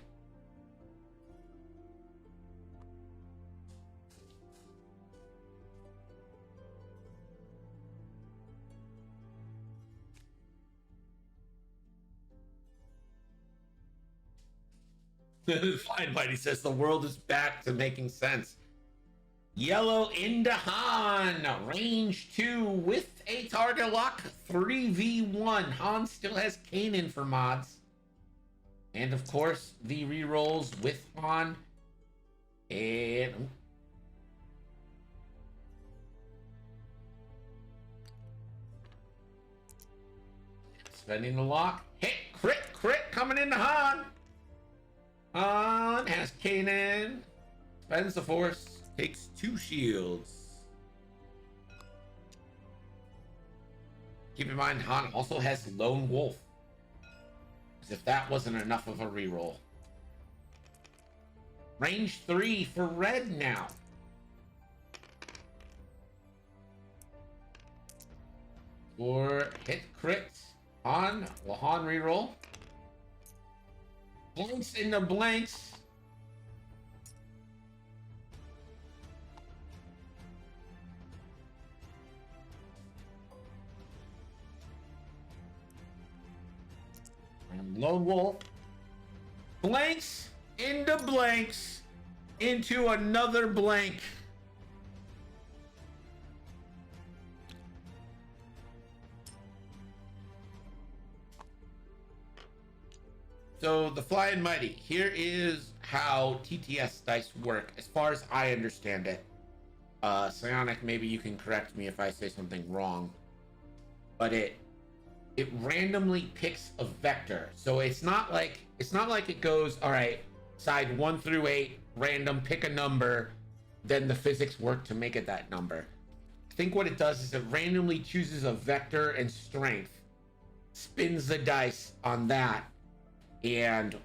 Fine, buddy says the world is back to making sense. Yellow into Han, range 2 with a target lock 3v1. Han still has Kanan for mods. And of course, the rerolls with Han. And spending the lock. Hit, crit coming into Han. Han has Kanan. Spends the force. Takes 2 shields. Keep in mind, Han also has Lone Wolf. As if that wasn't enough of a reroll. Range 3 for red now. For hit crit. Han, will Han reroll? Blanks into blanks. And Lone Wolf. Blanks into blanks into another blank. So the Flying Mighty, here is how TTS dice work as far as I understand it. Psionic, maybe you can correct me if I say something wrong. But it randomly picks a vector. So it's not like it goes, all right, side 1 through 8, random, pick a number, then the physics work to make it that number. I think what it does is it randomly chooses a vector and strength, spins the dice on that, and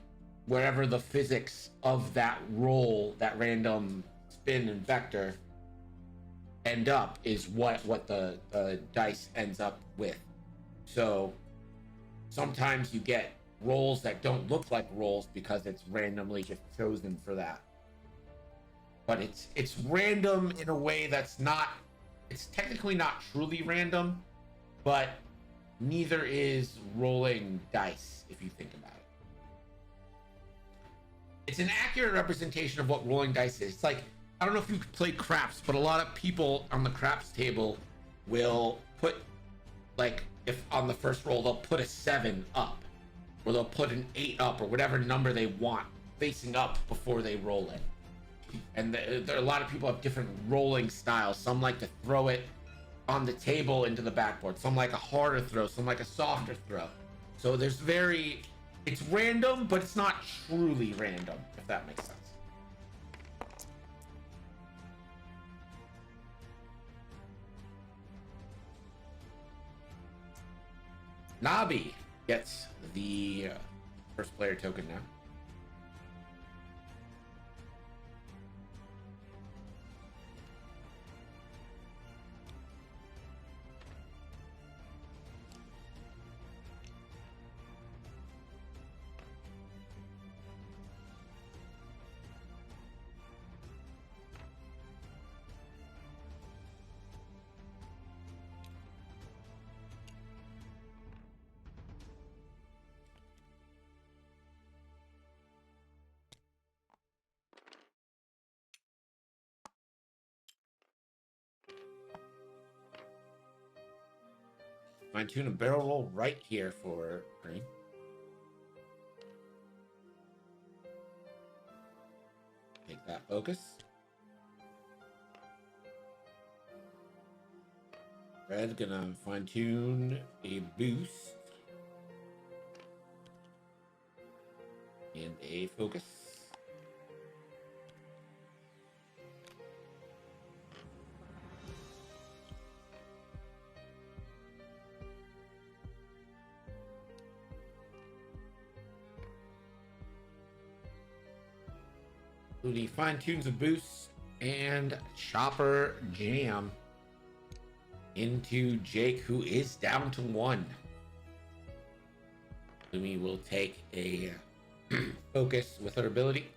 wherever the physics of that roll, that random spin and vector end up is what the dice ends up with. So sometimes you get rolls that don't look like rolls because it's randomly just chosen for that. But it's random in a way that's not, it's technically not truly random, but neither is rolling dice if you think about it. It's an accurate representation of what rolling dice is. It's like, I don't know if you play craps, but a lot of people on the craps table will put, like, if on the first roll, they'll put a 7 up, or they'll put an 8 up, or whatever number they want facing up before they roll it. And there are a lot of people have different rolling styles. Some like to throw it on the table into the backboard. Some like a harder throw, some like a softer throw. So there's it's random, but it's not truly random, if that makes sense. Nobbie gets the first player token now. Fine tune a barrel roll right here for green. Take that focus. Red's gonna fine tune a boost and a focus. Looney fine tunes a boost and Chopper Jam into Jake, who is down to 1. Lumi will take a focus with her ability.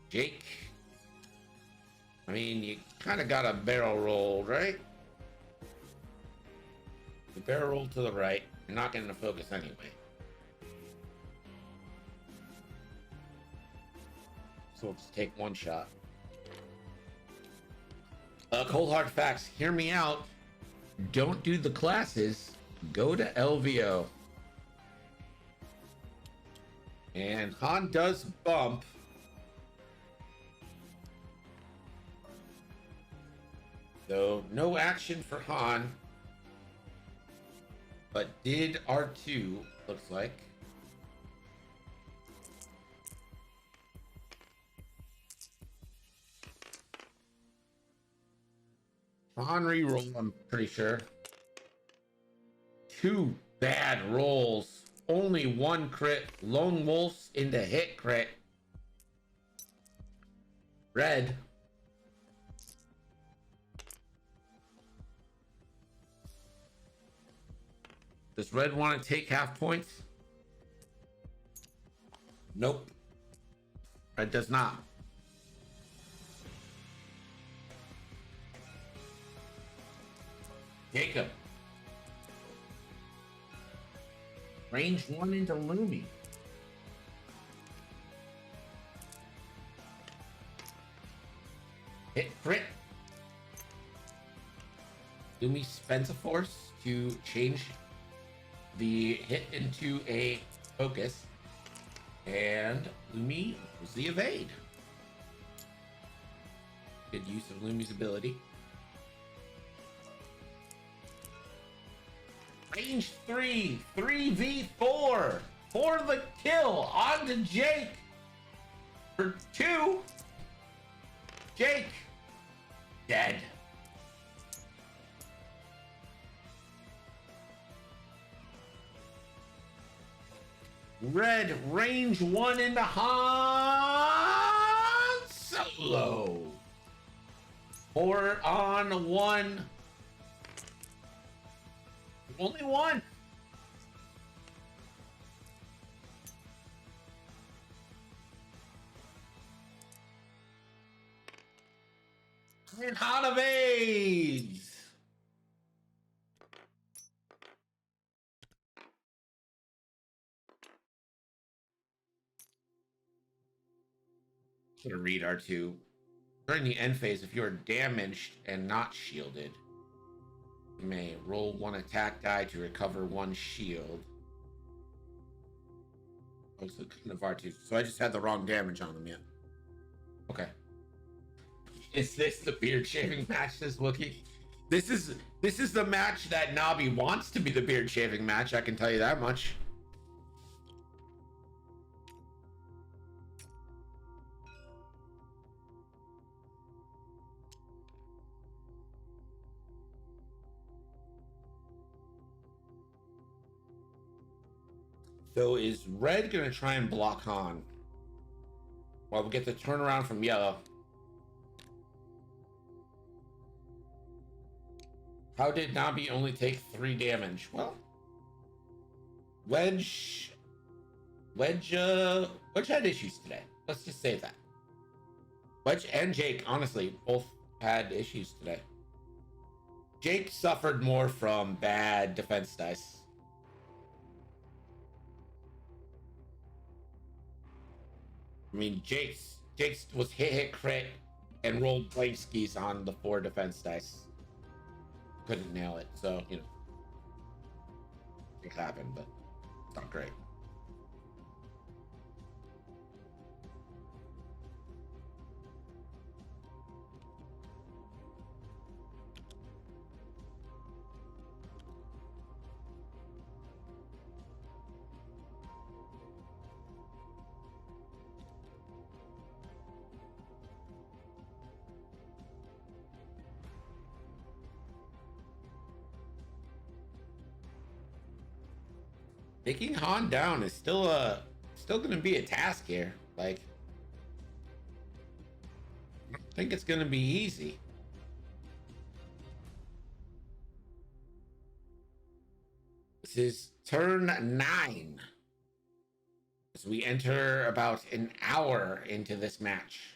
Jake, I mean, you kind of got a barrel roll, right? The barrel roll to the right. You're not getting a focus anyway. So we'll just take 1 shot. Cold hard facts, hear me out. Don't do the classes. Go to LVO. And Han does bump. So no action for Han. But did R2, looks like. Han reroll, I'm pretty sure. 2 bad rolls. Only 1 crit. Lone Wolves into hit crit. Red. Does Red want to take half points? Nope. Red does not. Jacob. Range 1 into Lumi. Hit crit. Lumi spends a force to change the hit into a focus. And Lumi was the evade. Good use of Lumi's ability. Range 3, 3v4 for the kill. On to Jake for 2. Jake dead. Red range 1 into Han Solo. 4-on-1. Only 1. And Han evades. Should have read R2. During the end phase, if you are damaged and not shielded, you may roll 1 attack die to recover 1 shield. Oh, so kind of R2. So I just had the wrong damage on them yet. Okay. Is this the beard shaving match, this Wookie? This is the match that Nobbie wants to be the beard shaving match, I can tell you that much. So is Red gonna try and block Han while we get the turnaround from Yellow? How did Nobbie only take 3 damage? Well, Wedge had issues today. Let's just say that. Wedge and Jake, honestly, both had issues today. Jake suffered more from bad defense dice. I mean, Jake's was hit crit and rolled blank skis on the 4 defense dice. Couldn't nail it, so you know it happened, but it's not great. Taking Han down is still going to be a task here. Like, I think it's going to be easy. This is turn 9. As we enter about an hour into this match.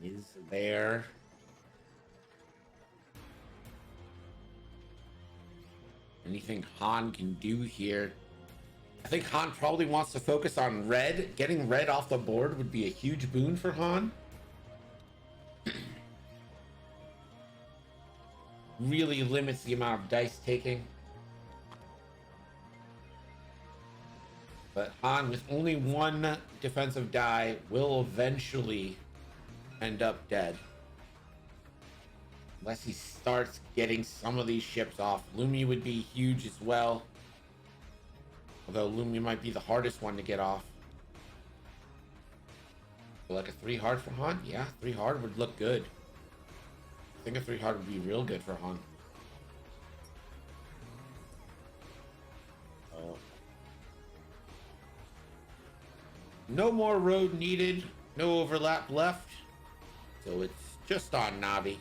Is there anything Han can do here? I think Han probably wants to focus on red. Getting red off the board would be a huge boon for Han. Really limits the amount of dice taking. But Han, with only one defensive die, will eventually end up dead. Unless he starts getting some of these ships off. Lumi would be huge as well. Although Lumi might be the hardest one to get off. But like a 3 hard for Han? Yeah, 3 hard would look good. I think a 3 hard would be real good for Han. Oh. No more road needed. No overlap left. So it's just on Nobbie.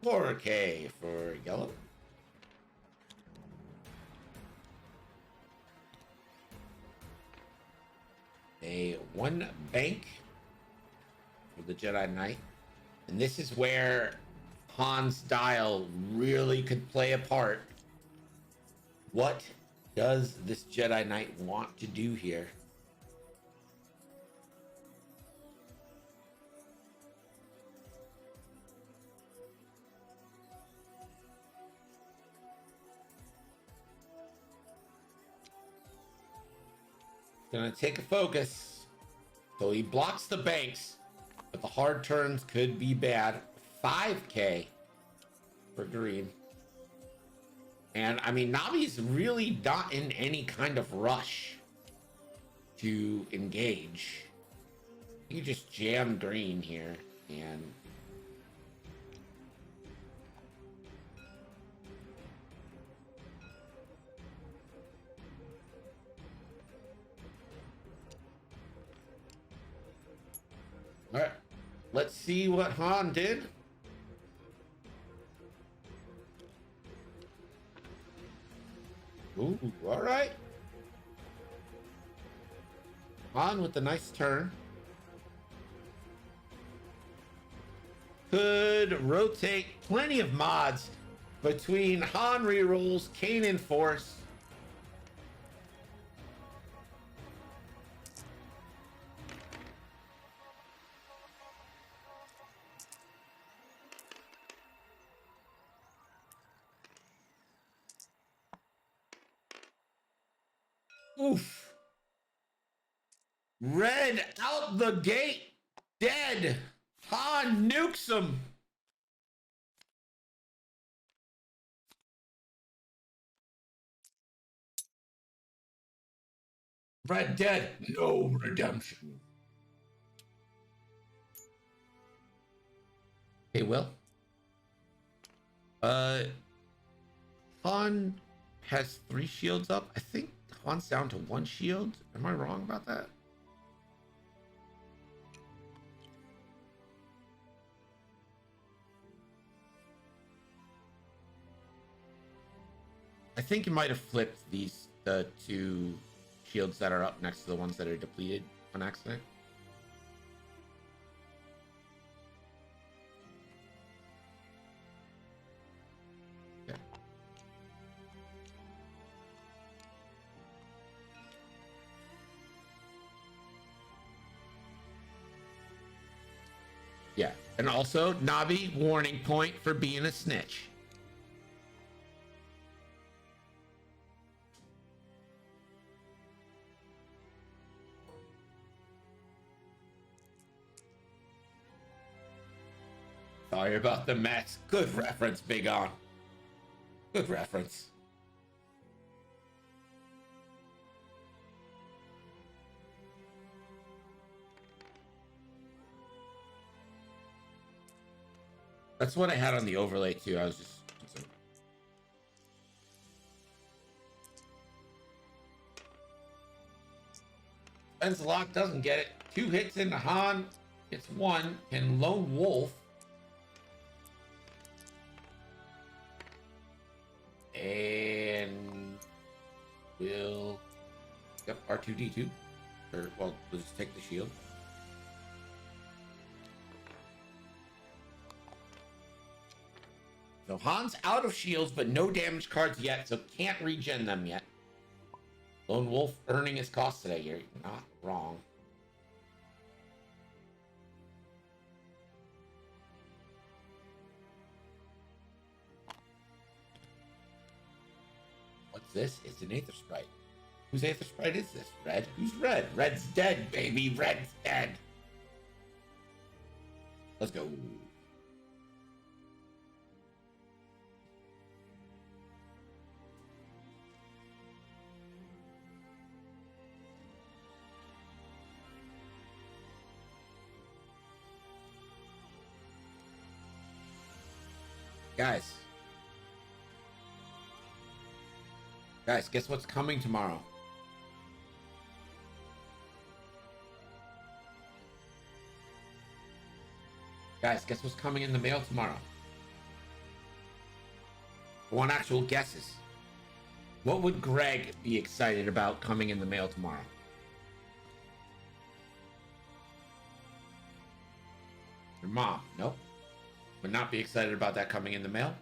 $4K for yellow. A 1 bank for the Jedi Knight. And this is where Han's dial really could play a part. What does this Jedi Knight want to do here? Gonna take a focus. So he blocks the banks, but the hard turns could be bad. 5K for green. And I mean, Nobbie's really not in any kind of rush to engage. You just jam green here and all right, let's see what Han did. Ooh, all right. Han with the nice turn. Could rotate plenty of mods between Han rerolls, Kanan Force. Oof. Red out the gate. Dead. Han nukes him. Red dead. No redemption. Hey, Will. Han has 3 shields up. I think Han's down to 1 shield. Am I wrong about that? I think you might have flipped the two shields that are up next to the ones that are depleted on accident. Yeah. Yeah, and also Nobbie, warning point for being a snitch. Sorry about the mess. Good reference, Big On. Good reference. That's what I had on the overlay too. I was just Lock doesn't get it. 2 hits into Han. It's 1. And Lone Wolf. And we'll R2D2. Or well, we'll just take the shield. So Han's out of shields, but no damage cards yet, so can't regen them yet. Lone Wolf earning his cost today. You're not wrong. What's this? It's an Aether Sprite. Whose Aether Sprite is this? Red? Who's Red? Red's dead, baby. Red's dead. Let's go. Guys, guess what's coming tomorrow? Guys, guess what's coming in the mail tomorrow? I want actual guesses. What would Greg be excited about coming in the mail tomorrow? Your mom? Nope. Would not be excited about that coming in the mail.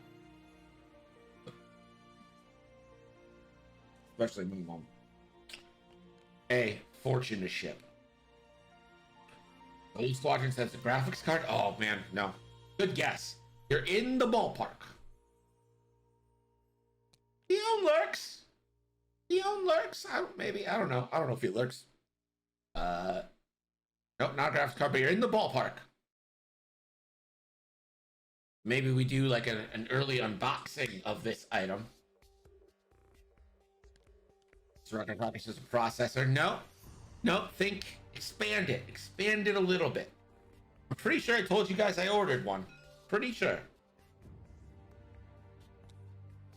Especially me, mom. A fortune to ship. Gold Squadron says the graphics card. Oh man, no. Good guess. You're in the ballpark. Dion lurks. Dion lurks. I don't know. I don't know if he lurks. Nope, not graphics card, but you're in the ballpark. Maybe we do like an early unboxing of this item. Rocket Rocket is a processor. No, think expand it a little bit. I'm pretty sure I told you guys I ordered one. Pretty sure.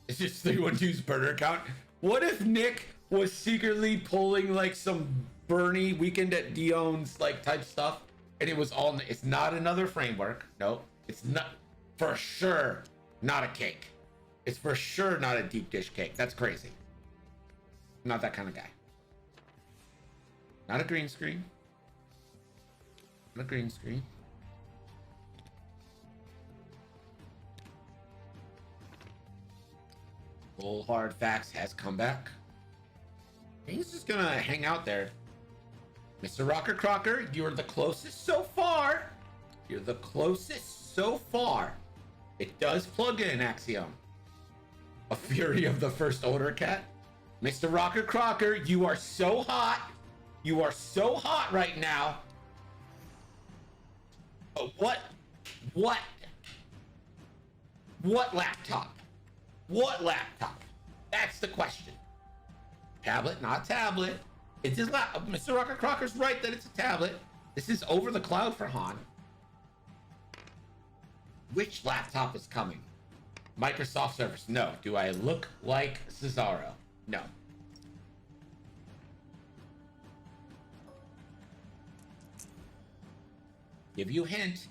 It's just 312's burner account. What if Nick was secretly pulling like some Bernie Weekend at Dion's like type stuff, and it was all? It's not another framework. No, it's not for sure. Not a cake. It's for sure not a deep dish cake. That's crazy. Not that kind of guy. Not a green screen. Not a green screen. Full Hard Facts has come back. He's just gonna hang out there. Mr. Rocker Crocker, you're the closest so far. You're the closest so far. It does plug in Axiom. A Fury of the First Order Cat. Mr. Rocker Crocker, you are so hot. You are so hot right now. What laptop? What laptop? That's the question. Tablet, not tablet. It's his laptop. Mr. Rocker Crocker's right that it's a tablet. This is over the cloud for Han. Which laptop is coming? Microsoft Surface. No. Do I look like Cesaro? No. Give you a hint.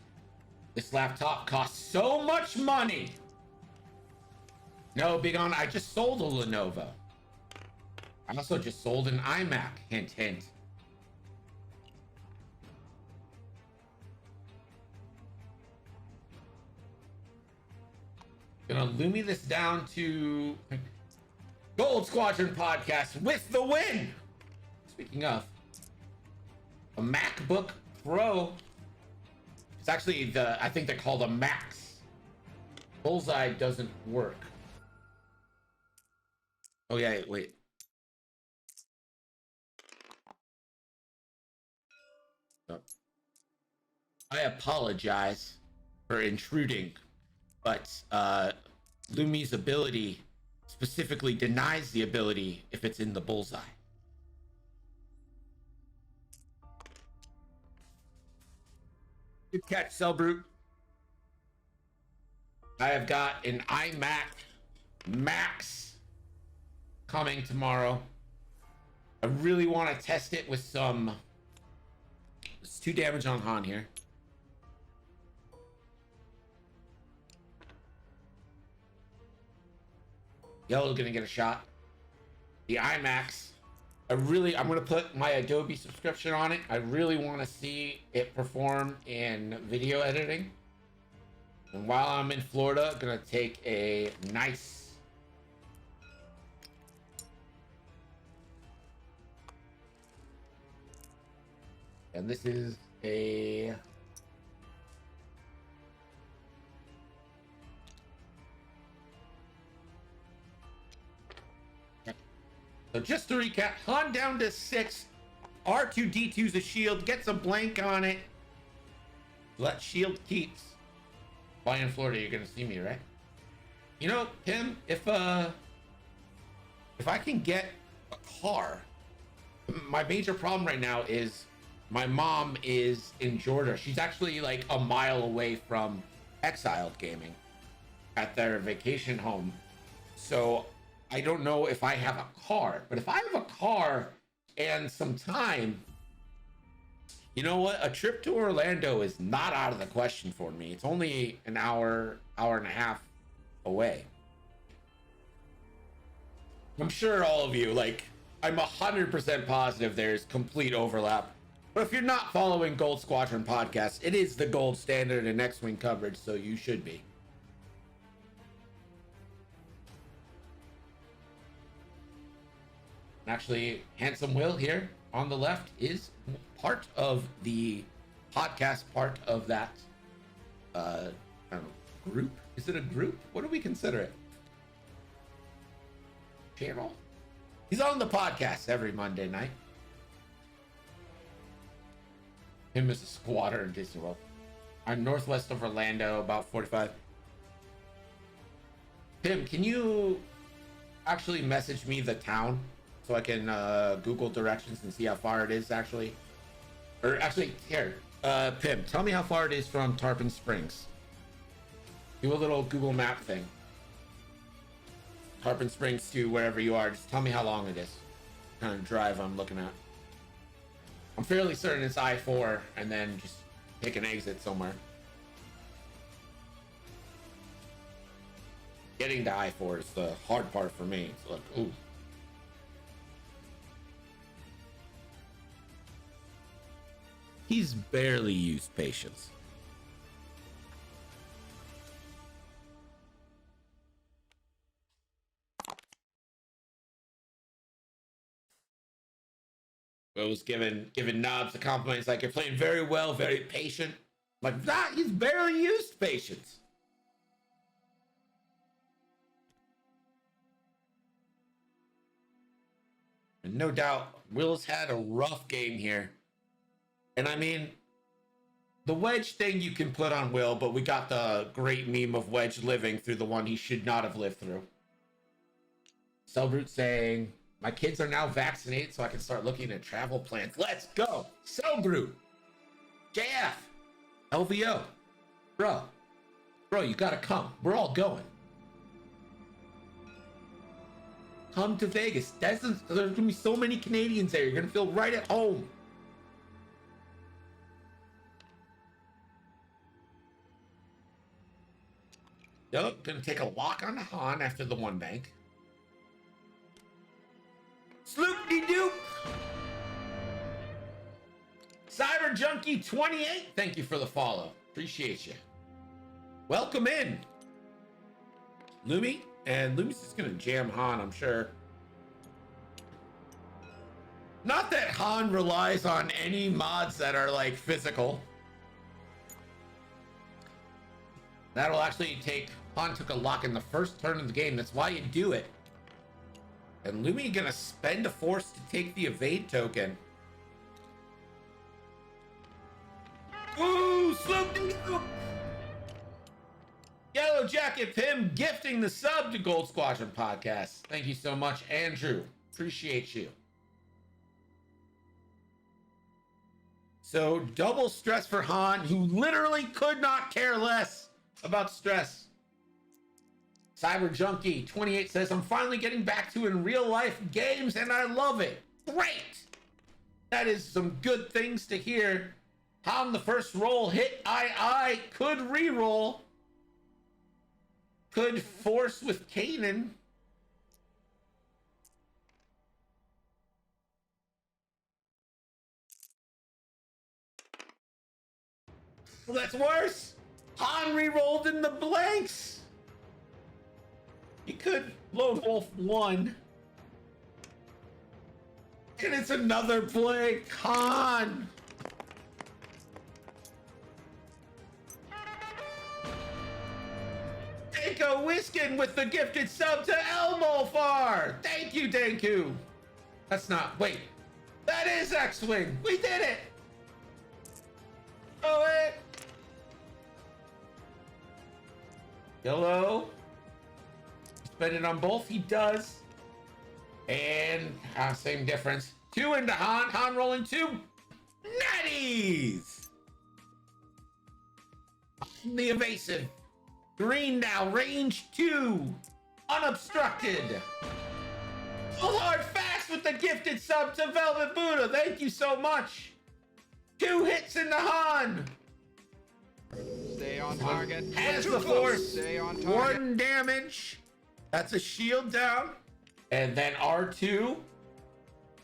This laptop costs so much money. No, Big On, I just sold a Lenovo. I also just sold an iMac. Hint, hint. Gonna Lumi this down to Gold Squadron podcast with the win. Speaking of, a MacBook Pro. It's actually I think they're called a Max. Bullseye doesn't work. Oh yeah, wait. Oh. I apologize for intruding, but Lumi's ability specifically denies the ability if it's in the bullseye. Good catch, Cellbrute. I have got an iMac Max coming tomorrow. I really want to test it with some... It's 2 damage on Han here. Yellow gonna get a shot. The iMax. I'm gonna put my Adobe subscription on it. I really want to see it perform in video editing. And while I'm in Florida, I'm gonna take a nice and this is a so just to recap, Han down to 6, R2-D2's a shield, gets a blank on it. Let shield keeps. While in Florida, you're gonna see me, right? You know, Tim, if I can get a car, my major problem right now is my mom is in Georgia. She's actually like a mile away from Exiled Gaming at their vacation home. So I don't know if I have a car, but if I have a car and some time, you know what? A trip to Orlando is not out of the question for me. It's only an hour and a half away. I'm sure all of you, like, I'm 100% positive there's complete overlap. But if you're not following Gold Squadron podcast, it is the gold standard in X-Wing coverage, so you should be. Actually, Handsome Will here on the left is part of the podcast, part of that I don't know, group. Is it a group? What do we consider it? Channel? He's on the podcast every Monday night. Him as a squatter in Disney World. I'm northwest of Orlando, about 45. Tim, can you actually message me the town so I can Google directions and see how far it is actually? Or actually, here, Pim, tell me how far it is from Tarpon Springs. Do a little Google map thing. Tarpon Springs to wherever you are. Just tell me how long it is. What kind of drive I'm looking at. I'm fairly certain it's I-4 and then just take an exit somewhere. Getting to I-4 is the hard part for me. It's like, ooh. He's barely used patience. I was giving Nobbs the compliments like, you're playing very well, very patient. Like, that, he's barely used patience. And no doubt, Will's had a rough game here. And I mean, the Wedge thing you can put on Will, but we got the great meme of Wedge living through the one he should not have lived through. Cellbrute saying, my kids are now vaccinated, so I can start looking at travel plans. Let's go. Cellbrute. JF. LVO. Bro, you gotta come. We're all going. Come to Vegas. There's gonna be so many Canadians there. You're gonna feel right at home. Nope, gonna take a lock on Han after the one bank. Sloop-de-doop! Cyber Junkie 28, thank you for the follow. Appreciate you. Welcome in, Lumi. And Lumi's just gonna jam Han, I'm sure. Not that Han relies on any mods that are like physical. That'll actually take, Han took a lock in the first turn of the game. That's why you do it. And Lumi gonna spend a force to take the evade token. Ooh, sloop-de-doop! Yellow Jacket Pim gifting the sub to Gold Squadron Podcast. Thank you so much, Andrew. Appreciate you. So double stress for Han, who literally could not care less about stress. Cyber Junkie 28 says, I'm finally getting back to in real life games and I love it. Great. That is some good things to hear. Han, the first roll hit I could re-roll. Could force with Kanan. Well, that's worse. Han re-rolled in the blanks. He could Lone Wolf 1. And it's another blank. Han. Danko Wiskin with the gifted sub to Elmolfar. Thank you, Danku. That's not, wait. That is X-Wing. We did it. Oh, wait. Yellow. Spend it on both. He does. And same difference. 2 into Han. Han rolling 2. Natties. The evasive. Green now. Range 2. Unobstructed. Full hard fast with the gifted sub to Velvet Buddha. Thank you so much. 2 hits into Han. Stay on target. Has the force. Stay on target. 1 damage. That's a shield down. And then R2.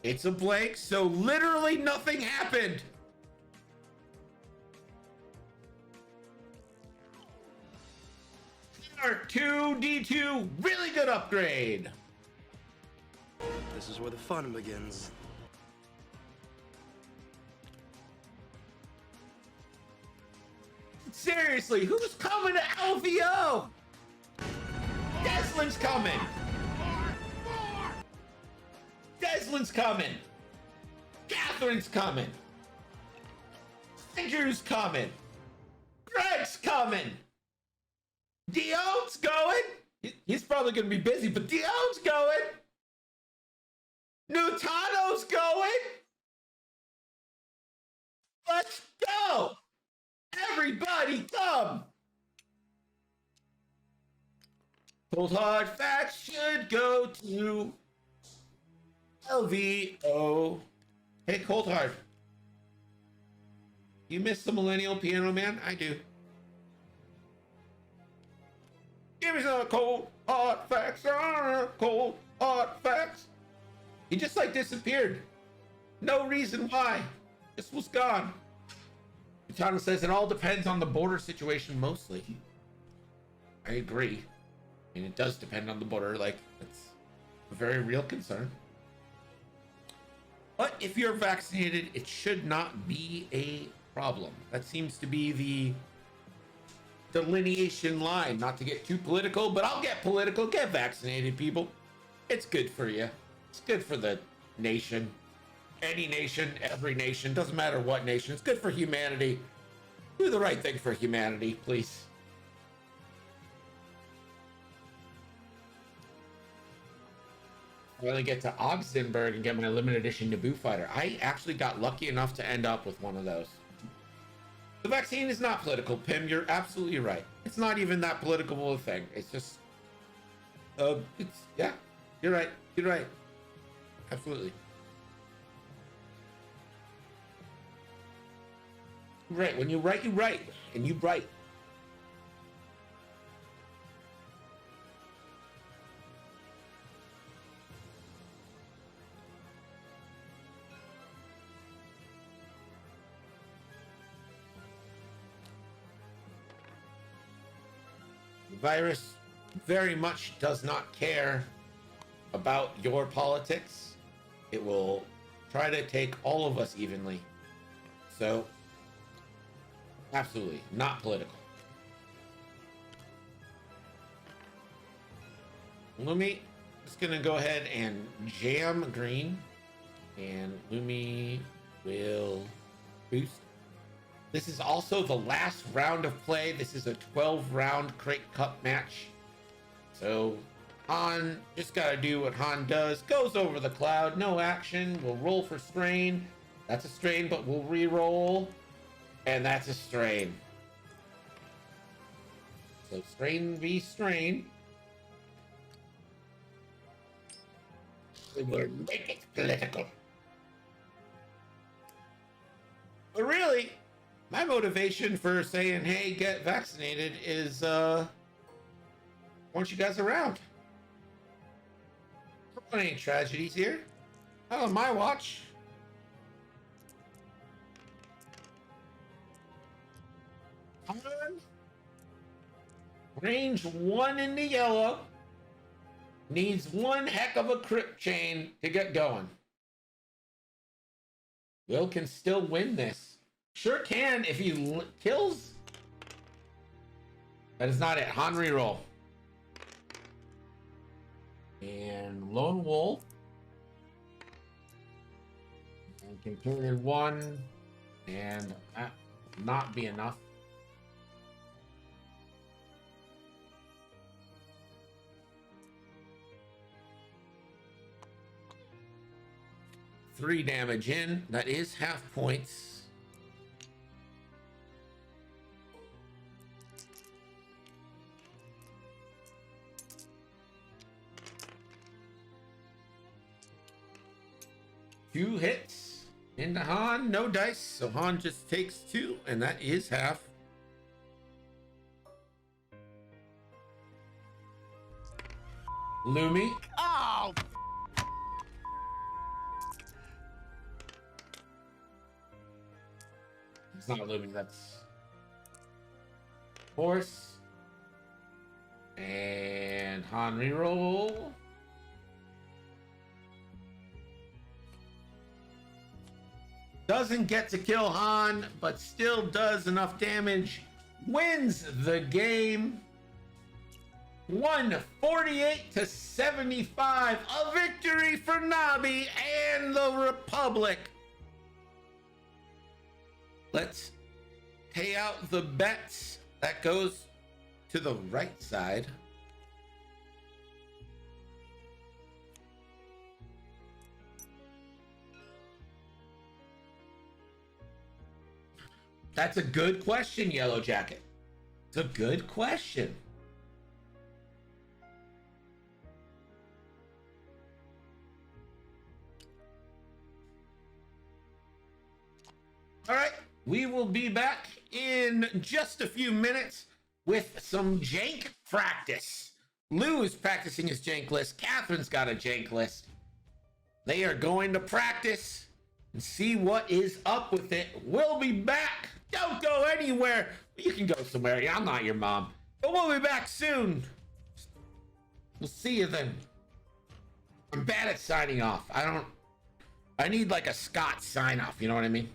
It's a blank. So literally nothing happened. R2D2. Really good upgrade. This is where the fun begins. Seriously, who's coming to LVO? Deslin's coming. Deslin's coming. Catherine's coming. Andrew's coming. Greg's coming. Dion's going. He's probably going to be busy, but Dion's going. Nutano's going. Let's go. Everybody come. Cold hard facts should go to LVO. Hey, Cold Hard. You miss the Millennial Piano Man? I do. Give me some cold hard facts. Cold hard facts. He just like disappeared. No reason why. Just was gone. Utano says it all depends on the border situation mostly. I agree. I mean, it does depend on the border. Like, it's a very real concern. But if you're vaccinated, it should not be a problem. That seems to be the delineation line. Not to get too political, but I'll get political. Get vaccinated, people. It's good for you. It's good for the nation. Any nation, every nation. Doesn't matter what nation. It's good for humanity. Do the right thing for humanity, please. Finally get to Ogdenburg and get my limited edition Naboo fighter. I actually got lucky enough to end up with one of those. The vaccine is not political, Pim. You're absolutely right. It's not even that political a thing. It's just, yeah, you're right. You're right. Absolutely. Right. When you write, you write, and you write. virus very much does not care about your politics. It will try to take all of us evenly. So, absolutely not political. Lumi is going to go ahead and jam green, and Lumi will boost. This is also the last round of play. This is a 12-round Crate Cup match. So Han just got to do what Han does. Goes over the cloud, no action. We'll roll for strain. That's a strain, but we'll re-roll. And that's a strain. So strain v strain. We will make it political. But really, my motivation for saying, hey, get vaccinated is, want you guys around. There ain't tragedies here. Not on my watch. Come on. Range 1 in the yellow. Needs one heck of a crypt chain to get going. Will can still win this. Sure can if he kills. That is not it. Han reroll. And Lone Wolf. And can carry 1. And not be enough. Three damage in. That is half points. Two hits into Han. No dice. So Han just takes 2. And that is half. Lumi. Oh! It's not Lumi, that's Horse. And Han reroll. Doesn't get to kill Han, but still does enough damage. Wins the game. 148 to 75. A victory for Nobbie and the Republic. Let's pay out the bets. That goes to the right side. That's a good question, Yellow Jacket. It's a good question. All right, we will be back in just a few minutes with some jank practice. Lou is practicing his jank list. Catherine's got a jank list. They are going to practice and see what is up with it. We'll be back. Don't go anywhere. You can go somewhere. I'm not your mom. But we'll be back soon. We'll see you then. I'm bad at signing off. I need like a Scott sign off. You know what I mean?